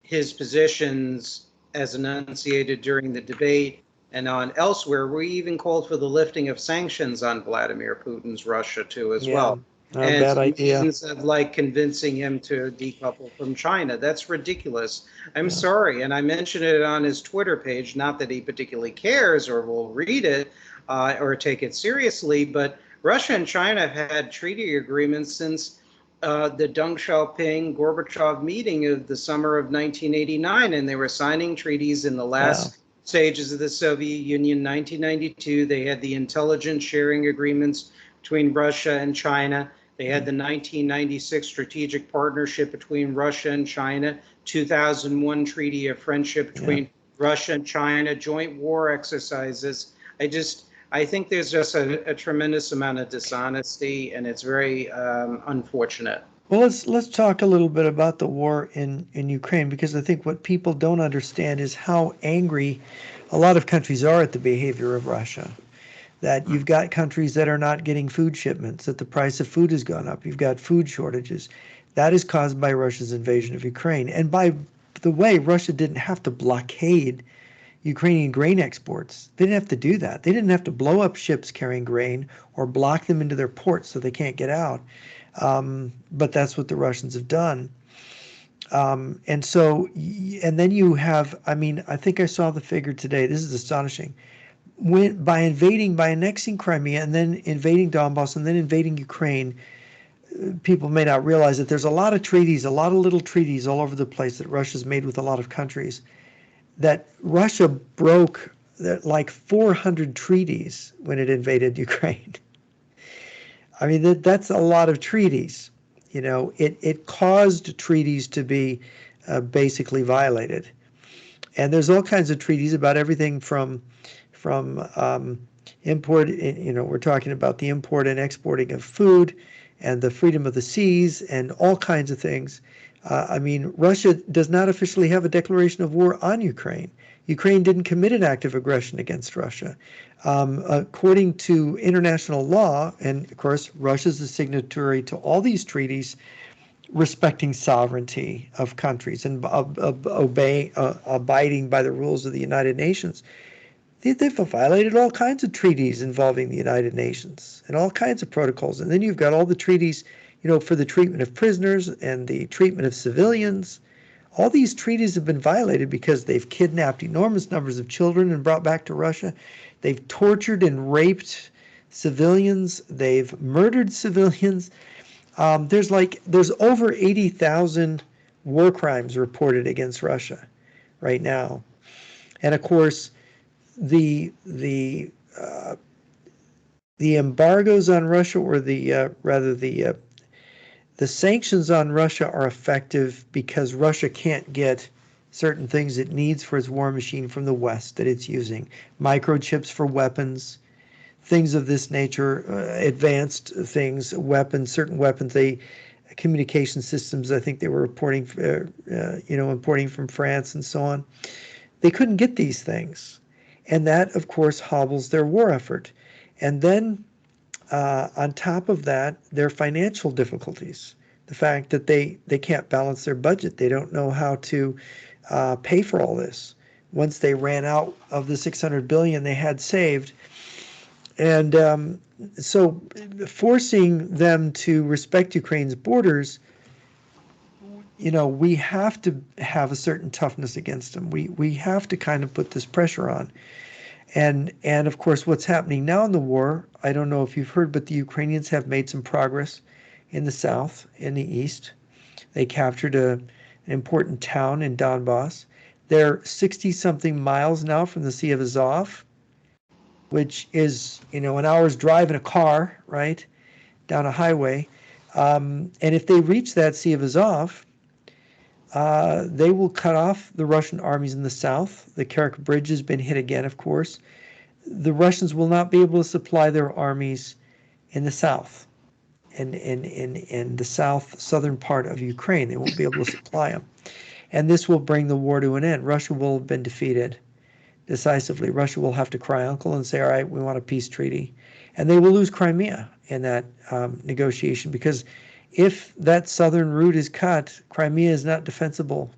his positions as enunciated during the debate and on elsewhere. We even called for the lifting of sanctions on Vladimir Putin's Russia too as well. and Bad to idea. means of like convincing him to decouple from China. That's ridiculous. I'm Yeah. sorry. And I mentioned it on his Twitter page, not that he particularly cares or will read it or take it seriously, but Russia and China have had treaty agreements since the Deng Xiaoping Gorbachev meeting of the summer of 1989, and they were signing treaties in the Yeah. last stages of the Soviet Union. 1992, they had the intelligence sharing agreements between Russia and China. They had the 1996 strategic partnership between Russia and China, 2001 treaty of friendship Yeah. between Russia and China, joint war exercises. I think there's just a tremendous amount of dishonesty, and it's very unfortunate. Well, let's talk a little bit about the war in Ukraine, because I think what people don't understand is how angry a lot of countries are at the behavior of Russia. That you've got countries that are not getting food shipments, that the price of food has gone up. You've got food shortages. That is caused by Russia's invasion of Ukraine. And by the way, Russia didn't have to blockade Ukrainian grain exports. They didn't have to do that. They didn't have to blow up ships carrying grain or block them into their ports so they can't get out. But that's what the Russians have done. And so, and then you have, I mean, I think I saw the figure today. This is astonishing. By annexing Crimea and then invading Donbass and then invading Ukraine, people may not realize that there's a lot of treaties, a lot of little treaties all over the place that Russia's made with a lot of countries. That Russia broke like 400 treaties when it invaded Ukraine. I mean, that's a lot of treaties. You know, it caused treaties to be basically violated. And there's all kinds of treaties about everything from import. You know, we're talking about the import and exporting of food, and the freedom of the seas, and all kinds of things. I mean, Russia does not officially have a declaration of war on Ukraine. Ukraine didn't commit an act of aggression against Russia. According to international law, and of course, Russia's the signatory to all these treaties respecting sovereignty of countries and abiding by the rules of the United Nations. They've violated all kinds of treaties involving the United Nations and all kinds of protocols. And then you've got all the treaties, you know, for the treatment of prisoners and the treatment of civilians. All these treaties have been violated because they've kidnapped enormous numbers of children and brought back to Russia. They've tortured and raped civilians. They've murdered civilians. There's over 80,000 war crimes reported against Russia right now. And of course, the the uh, the embargoes on Russia, or the sanctions on Russia, are effective because Russia can't get certain things it needs for its war machine from the West that it's using. Microchips for weapons, things of this nature, advanced things, weapons, certain weapons. Communication systems. I think they were reporting, importing from France and so on. They couldn't get these things, and that, of course, hobbles their war effort. And then on top of that, their financial difficulties, the fact that they can't balance their budget. They don't know how to pay for all this once they ran out of the 600 billion they had saved. And so forcing them to respect Ukraine's borders, you know, we have to have a certain toughness against them. We have to kind of put this pressure on. And of course, what's happening now in the war, I don't know if you've heard, but the Ukrainians have made some progress in the south, in the east. They captured an important town in Donbass. They're 60-something miles now from the Sea of Azov, which is, you know, an hour's drive in a car, right, down a highway. And if they reach that Sea of Azov, they will cut off the Russian armies in the south. The Kerch Bridge has been hit again, of course. The Russians will not be able to supply their armies in the south, in the southern part of Ukraine. They won't be able to supply them. And this will bring the war to an end. Russia will have been defeated decisively. Russia will have to cry uncle and say, all right, we want a peace treaty. And they will lose Crimea in that negotiation, because if that southern route is cut, Crimea is not defensible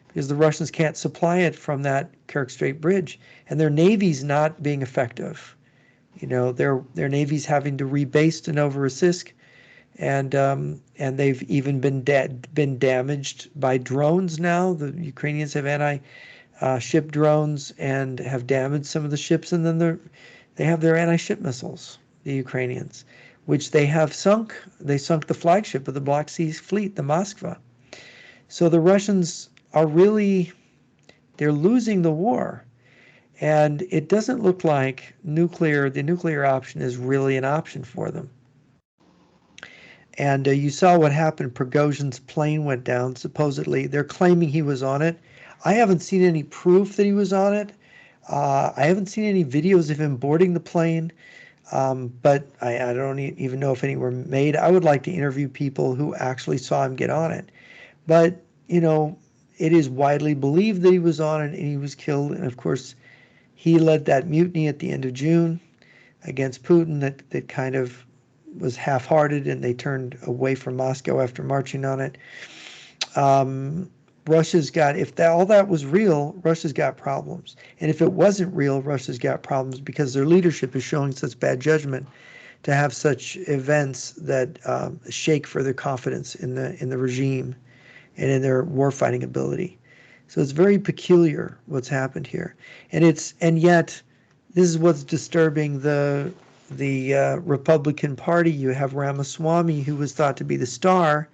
because the Russians can't supply it from that Kerch Strait Bridge, and their navy's not being effective. You know, their navy's having to rebase to Novorossiysk, and they've even been damaged by drones now. The Ukrainians have anti-ship drones and have damaged some of the ships, and then they have their anti-ship missiles, the Ukrainians, which they have sunk. They sunk the flagship of the Black Sea Fleet, the Moskva. So the Russians are really, they're losing the war. And it doesn't look like the nuclear option is really an option for them. And you saw what happened. Prigozhin's plane went down, supposedly. They're claiming he was on it. I haven't seen any proof that he was on it. I haven't seen any videos of him boarding the plane, but I don't even know if any were made. I would like to interview people who actually saw him get on it. But, it is widely believed that he was on it and he was killed. And of course, he led that mutiny at the end of June against Putin that kind of was half-hearted, and they turned away from Moscow after marching on it. Russia's got, if all that was real, Russia's got problems. And if it wasn't real, Russia's got problems because their leadership is showing such bad judgment to have such events that shake further confidence in the regime and in their warfighting ability. So it's very peculiar what's happened here, and yet this is what's disturbing the Republican Party. You have Ramaswamy, who was thought to be the star,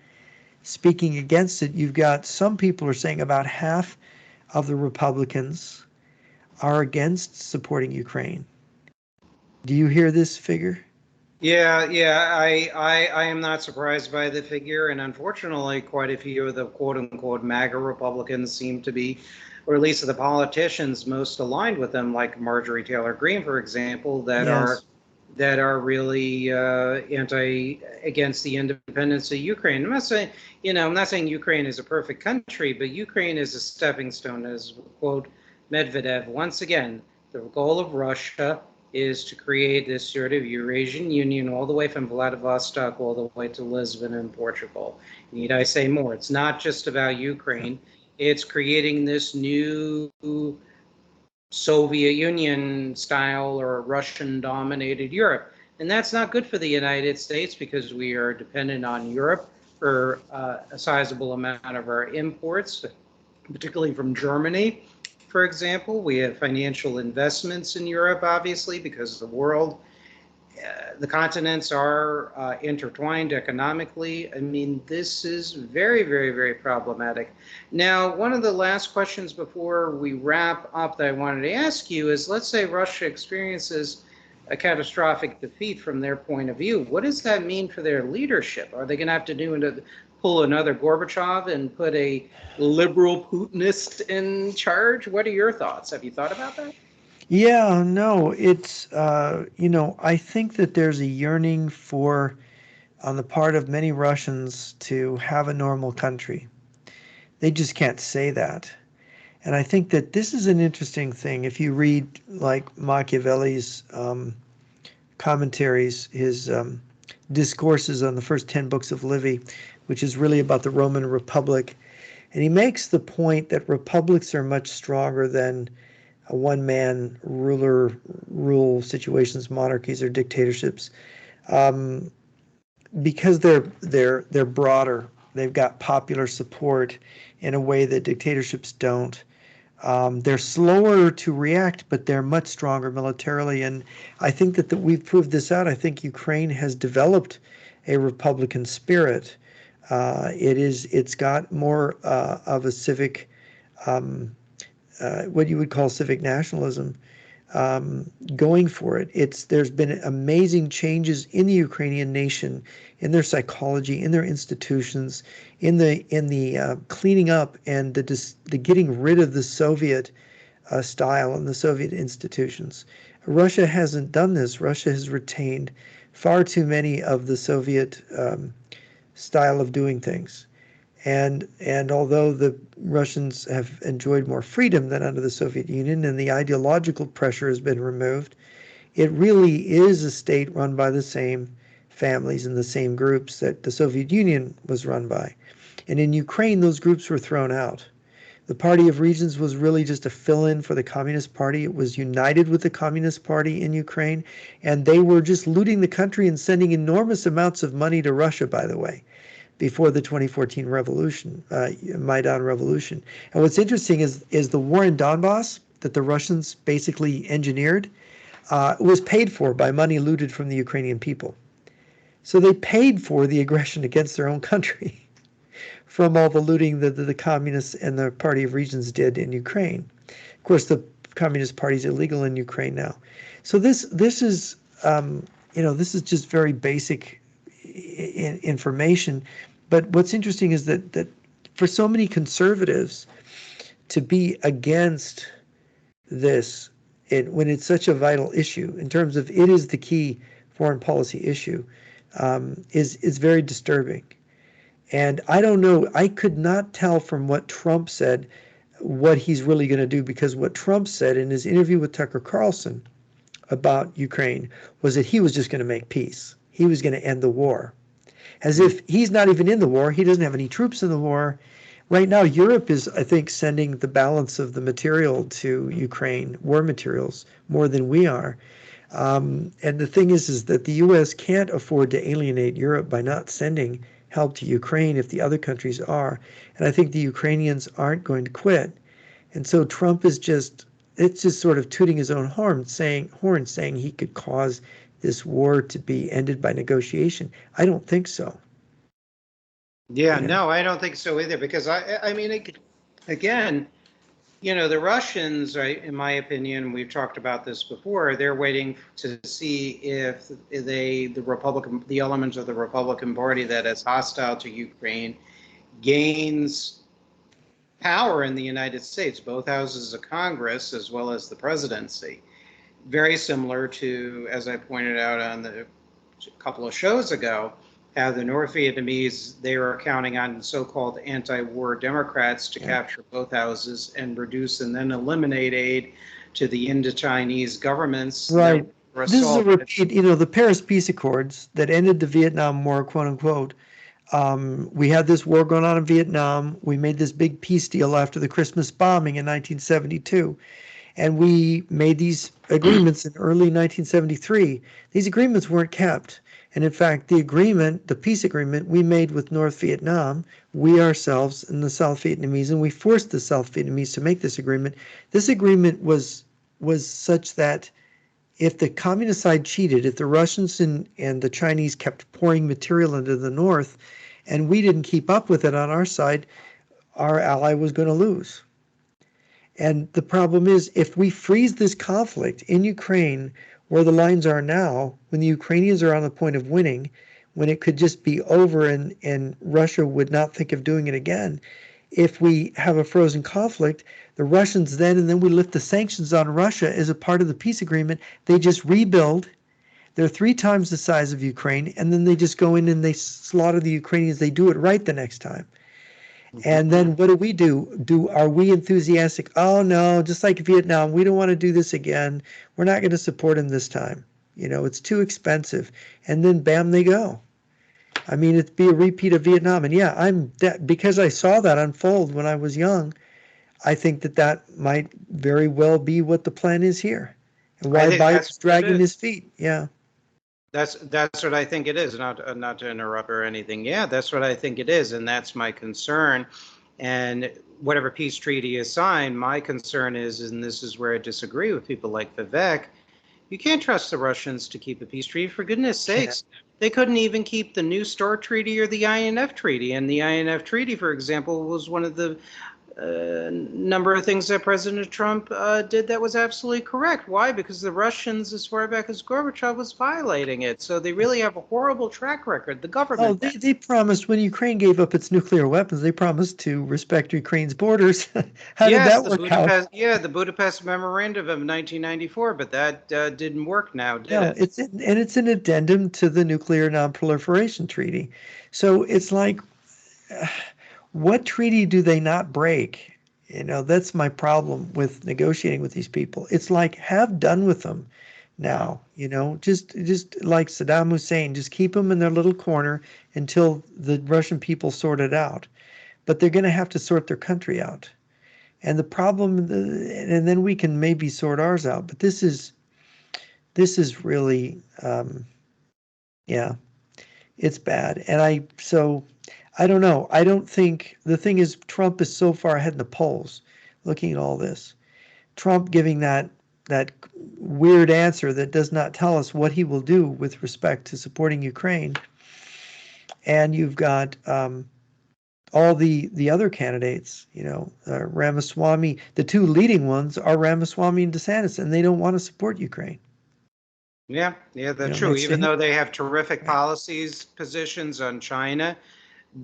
speaking against it. You've got some people are saying about half of the Republicans are against supporting Ukraine. Do you hear this figure? Yeah, I am not surprised by the figure, and unfortunately, quite a few of the quote-unquote MAGA Republicans seem to be, or at least the politicians most aligned with them, like Marjorie Taylor Greene, for example, that Yes. are really against the independence of Ukraine. I'm not saying Ukraine is a perfect country, but Ukraine is a stepping stone, as quote Medvedev. Once again, the goal of Russia is to create this sort of Eurasian Union all the way from Vladivostok all the way to Lisbon in Portugal. Need I say more? It's not just about Ukraine. It's creating this new Soviet Union style or Russian dominated Europe. And that's not good for the United States because we are dependent on Europe for a sizable amount of our imports, particularly from Germany. For example, we have financial investments in Europe, obviously, because the world, the continents are intertwined economically. I mean, this is very, very, very problematic. Now, one of the last questions before we wrap up that I wanted to ask you is, let's say Russia experiences a catastrophic defeat from their point of view. What does that mean for their leadership? Are they going to have to pull another Gorbachev and put a liberal Putinist in charge? What are your thoughts? Have you thought about that? Yeah, no, it's, I think that there's a yearning on the part of many Russians to have a normal country. They just can't say that. And I think that this is an interesting thing. If you read like Machiavelli's commentaries, his discourses on the first 10 books of Livy, which is really about the Roman Republic. And he makes the point that republics are much stronger than a one-man rule situations, monarchies or dictatorships, because they're broader. They've got popular support in a way that dictatorships don't. They're slower to react, but they're much stronger militarily. And I think that we've proved this out. I think Ukraine has developed a republican spirit. It's got more of a civic, what you would call civic nationalism, going for it. There's been amazing changes in the Ukrainian nation, in their psychology, in their institutions, in the cleaning up and the getting rid of the Soviet style and the Soviet institutions. Russia hasn't done this. Russia has retained far too many of the Soviet style of doing things. And although the Russians have enjoyed more freedom than under the Soviet Union and the ideological pressure has been removed, it really is a state run by the same families and the same groups that the Soviet Union was run by. And in Ukraine, those groups were thrown out. The Party of Regions was really just a fill-in for the Communist Party. It was united with the Communist Party in Ukraine, and they were just looting the country and sending enormous amounts of money to Russia, by the way, before the 2014 revolution, Maidan revolution. And what's interesting is the war in Donbass that the Russians basically engineered was paid for by money looted from the Ukrainian people. So they paid for the aggression against their own country from all the looting that the communists and the Party of Regions did in Ukraine. Of course, the Communist Party is illegal in Ukraine now. So this is this is just very basic information. But what's interesting is that for so many conservatives to be against this when it's such a vital issue in terms of it is the key foreign policy issue is very disturbing. And I don't know, I could not tell from what Trump said what he's really going to do, because what Trump said in his interview with Tucker Carlson about Ukraine was that he was just going to make peace. He was going to end the war. As if he's not even in the war. He doesn't have any troops in the war. Right now, Europe is, I think, sending the balance of the material to Ukraine, war materials, more than we are. And the thing is that the U.S. can't afford to alienate Europe by not sending help to Ukraine if the other countries are. And I think the Ukrainians aren't going to quit. And so Trump is just sort of tooting his own horn, saying he could cause this war to be ended by negotiation. I don't think so. Yeah, no, I don't think so either, because I mean, again, the Russians, right, in my opinion, we've talked about this before, they're waiting to see if the elements of the Republican Party that is hostile to Ukraine gains power in the United States, both houses of Congress as well as the presidency. Very similar to, as I pointed out on a couple of shows ago, how the North Vietnamese, they were counting on so-called anti-war Democrats to capture both houses and reduce and then eliminate aid to the Indo-Chinese governments. Right. This is a repeat, the Paris Peace Accords that ended the Vietnam War, quote unquote. We had this war going on in Vietnam. We made this big peace deal after the Christmas bombing in 1972. And we made these agreements in early 1973. These agreements weren't kept. And in fact, the peace agreement we made with North Vietnam, we ourselves and the South Vietnamese, and we forced the South Vietnamese to make this agreement. This agreement was such that if the communist side cheated, if the Russians and the Chinese kept pouring material into the North, and we didn't keep up with it on our side, our ally was going to lose. And the problem is, if we freeze this conflict in Ukraine, where the lines are now, when the Ukrainians are on the point of winning, when it could just be over and Russia would not think of doing it again, if we have a frozen conflict, the Russians and then we lift the sanctions on Russia as a part of the peace agreement, they just rebuild. They're 3 times the size of Ukraine, and then they just go in and they slaughter the Ukrainians. They do it right the next time. And then what do? Are we enthusiastic? Oh no, just like Vietnam, we don't want to do this again. We're not going to support him this time. It's too expensive. And then bam, they go. I mean, it'd be a repeat of Vietnam. And yeah, because I saw that unfold when I was young, I think that might very well be what the plan is here. And why Biden's dragging his feet. Yeah. That's what I think it is, not to interrupt or anything. Yeah, that's what I think it is, and that's my concern. And whatever peace treaty is signed, my concern is, and this is where I disagree with people like Vivek, you can't trust the Russians to keep a peace treaty. For goodness sakes, they couldn't even keep the New START Treaty or the INF Treaty. And the INF Treaty, for example, was one of the number of things that President Trump did that was absolutely correct. Why? Because the Russians, as far back as Gorbachev, was violating it. So they really have a horrible track record. The government. Oh, they promised when Ukraine gave up its nuclear weapons, they promised to respect Ukraine's borders. How did that work out? Yeah, the Budapest Memorandum of 1994, but that didn't work now, did it? It's an addendum to the Nuclear Non-Proliferation Treaty. So it's like, what treaty do they not break? That's my problem with negotiating with these people. It's like, have done with them now, just like Saddam Hussein, just keep them in their little corner until the Russian people sort it out. But they're going to have to sort their country out. And the problem, and then we can maybe sort ours out. But this is really, yeah, it's bad. And I don't know. I don't think the thing is Trump is so far ahead in the polls. Looking at all this, Trump giving that weird answer that does not tell us what he will do with respect to supporting Ukraine, and you've got all the other candidates, Ramaswamy, the two leading ones are Ramaswamy and DeSantis, and they don't want to support Ukraine. Yeah, that's true. Next to Even him. though they have terrific Right. policies, positions on China,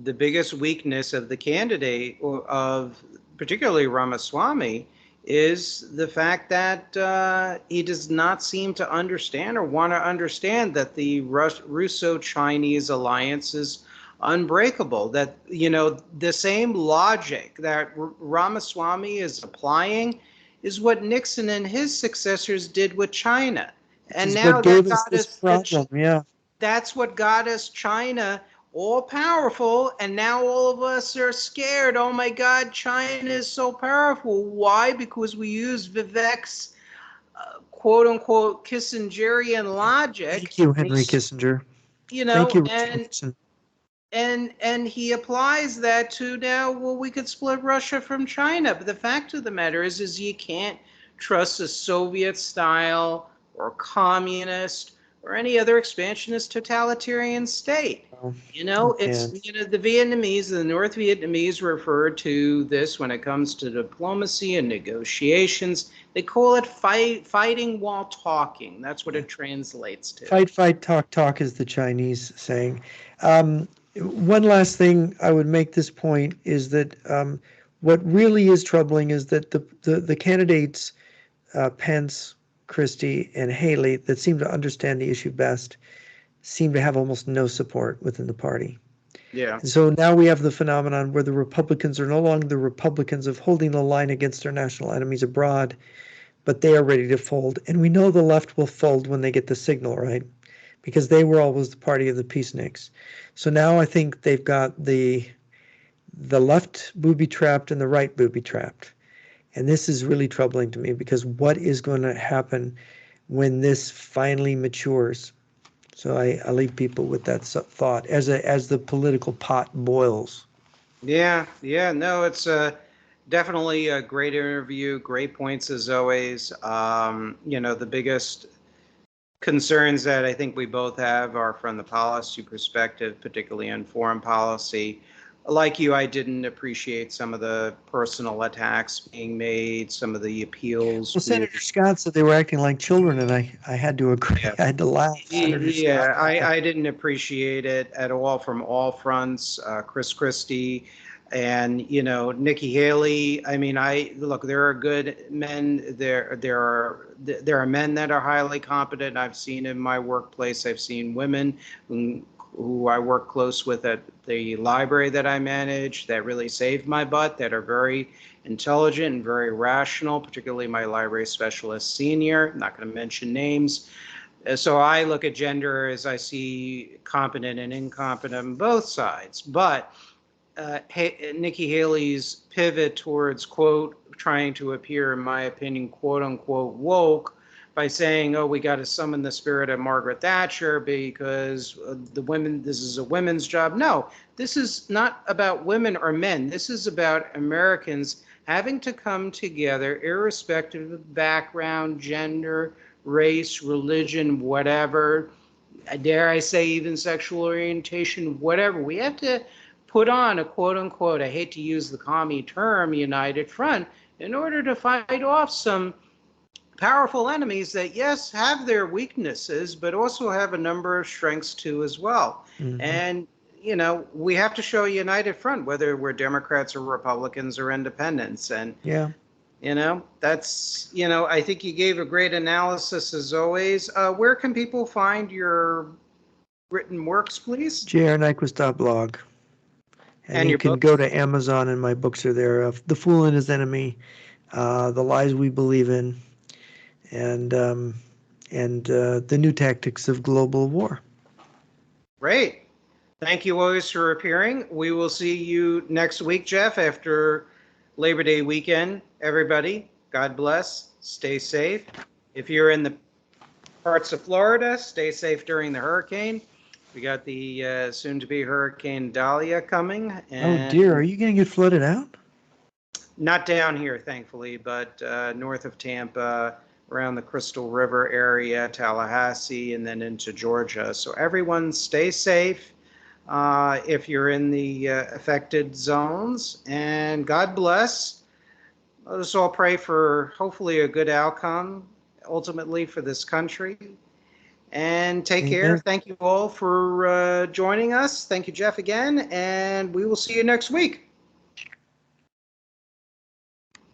the biggest weakness of the candidate, or of particularly Ramaswamy, is the fact that he does not seem to understand or want to understand that the Russo-Chinese alliance is unbreakable. That, the same logic that Ramaswamy is applying is what Nixon and his successors did with China. Which And is what now that gave us got this us problem. Yeah. that's what got us China all powerful, and now all of us are scared. Oh my God, China is so powerful. Why? Because we use Vivek's quote unquote Kissingerian logic. Thank you, Henry Kissinger. Thank you, Richard And Nixon. he applies that to now, well, we could split Russia from China. But the fact of the matter is you can't trust a Soviet style or communist or any other expansionist totalitarian state. Well, It's, and the Vietnamese, the North Vietnamese refer to this when it comes to diplomacy and negotiations. They call it fighting while talking. That's what it translates to. fight, fight, talk, talk is the Chinese saying. One last thing I would make this point is that what really is troubling is that the candidates, Pence, Christie, and Haley, that seem to understand the issue best, seem to have almost no support within the party. Yeah. And so now we have the phenomenon where the Republicans are no longer the Republicans of holding the line against their national enemies abroad, but they are ready to fold. And we know the left will fold when they get the signal, right? Because they were always the party of the peaceniks. So now I think they've got the left booby trapped and the right booby trapped. And this is really troubling to me because what is going to happen when this finally matures? So I leave people with that thought as the political pot boils. Yeah, no, it's definitely a great interview, great points as always. The biggest concerns that I think we both have are from the policy perspective, particularly on foreign policy. Like you, I didn't appreciate some of the personal attacks being made, some of the appeals Well, to. Senator Scott said they were acting like children, and I had to agree. Yeah. I had to laugh. Senator Scott. Yeah, I didn't appreciate it at all from all fronts. Chris Christie and Nikki Haley. I mean, I look. There are good men. There are men that are highly competent. I've seen in my workplace. I've seen women who I work close with at the library that I manage that really saved my butt. That are very intelligent and very rational. Particularly my library specialist senior. I'm not going to mention names. So I look at gender as I see competent and incompetent on both sides. But Nikki Haley's pivot towards, quote, trying to appear, in my opinion, quote unquote, woke by saying, oh, we got to summon the spirit of Margaret Thatcher because this is a women's job. No, this is not about women or men. This is about Americans having to come together, irrespective of background, gender, race, religion, whatever, dare I say even sexual orientation, whatever. We have to put on a quote unquote, I hate to use the commie term, united front in order to fight off some powerful enemies that, yes, have their weaknesses, but also have a number of strengths too as well. Mm-hmm. And we have to show a united front, whether we're Democrats or Republicans or independents. And yeah. That's, I think you gave a great analysis as always. Where can people find your written works, please? JRNyquist.blog. And you Your can book? go to Amazon, and my books are there. The Fool and His Enemy, The Lies We Believe in, and The New Tactics of Global War. Great. Thank you always for appearing. We will see you next week, Jeff, after Labor Day weekend, everybody. God bless. Stay safe. If you're in the parts of Florida, stay safe during the hurricane. We got the soon-to-be Hurricane Dahlia coming, Oh dear, are and you going to get flooded out? not down here, thankfully, but north of Tampa, around the Crystal River area, Tallahassee, and then into Georgia. So everyone stay safe if you're in the affected zones, and God bless. Let us all pray for hopefully a good outcome ultimately for this country. And take care. Amen. Thank you all for joining us. Thank you, Jeff, again, and we will see you next week.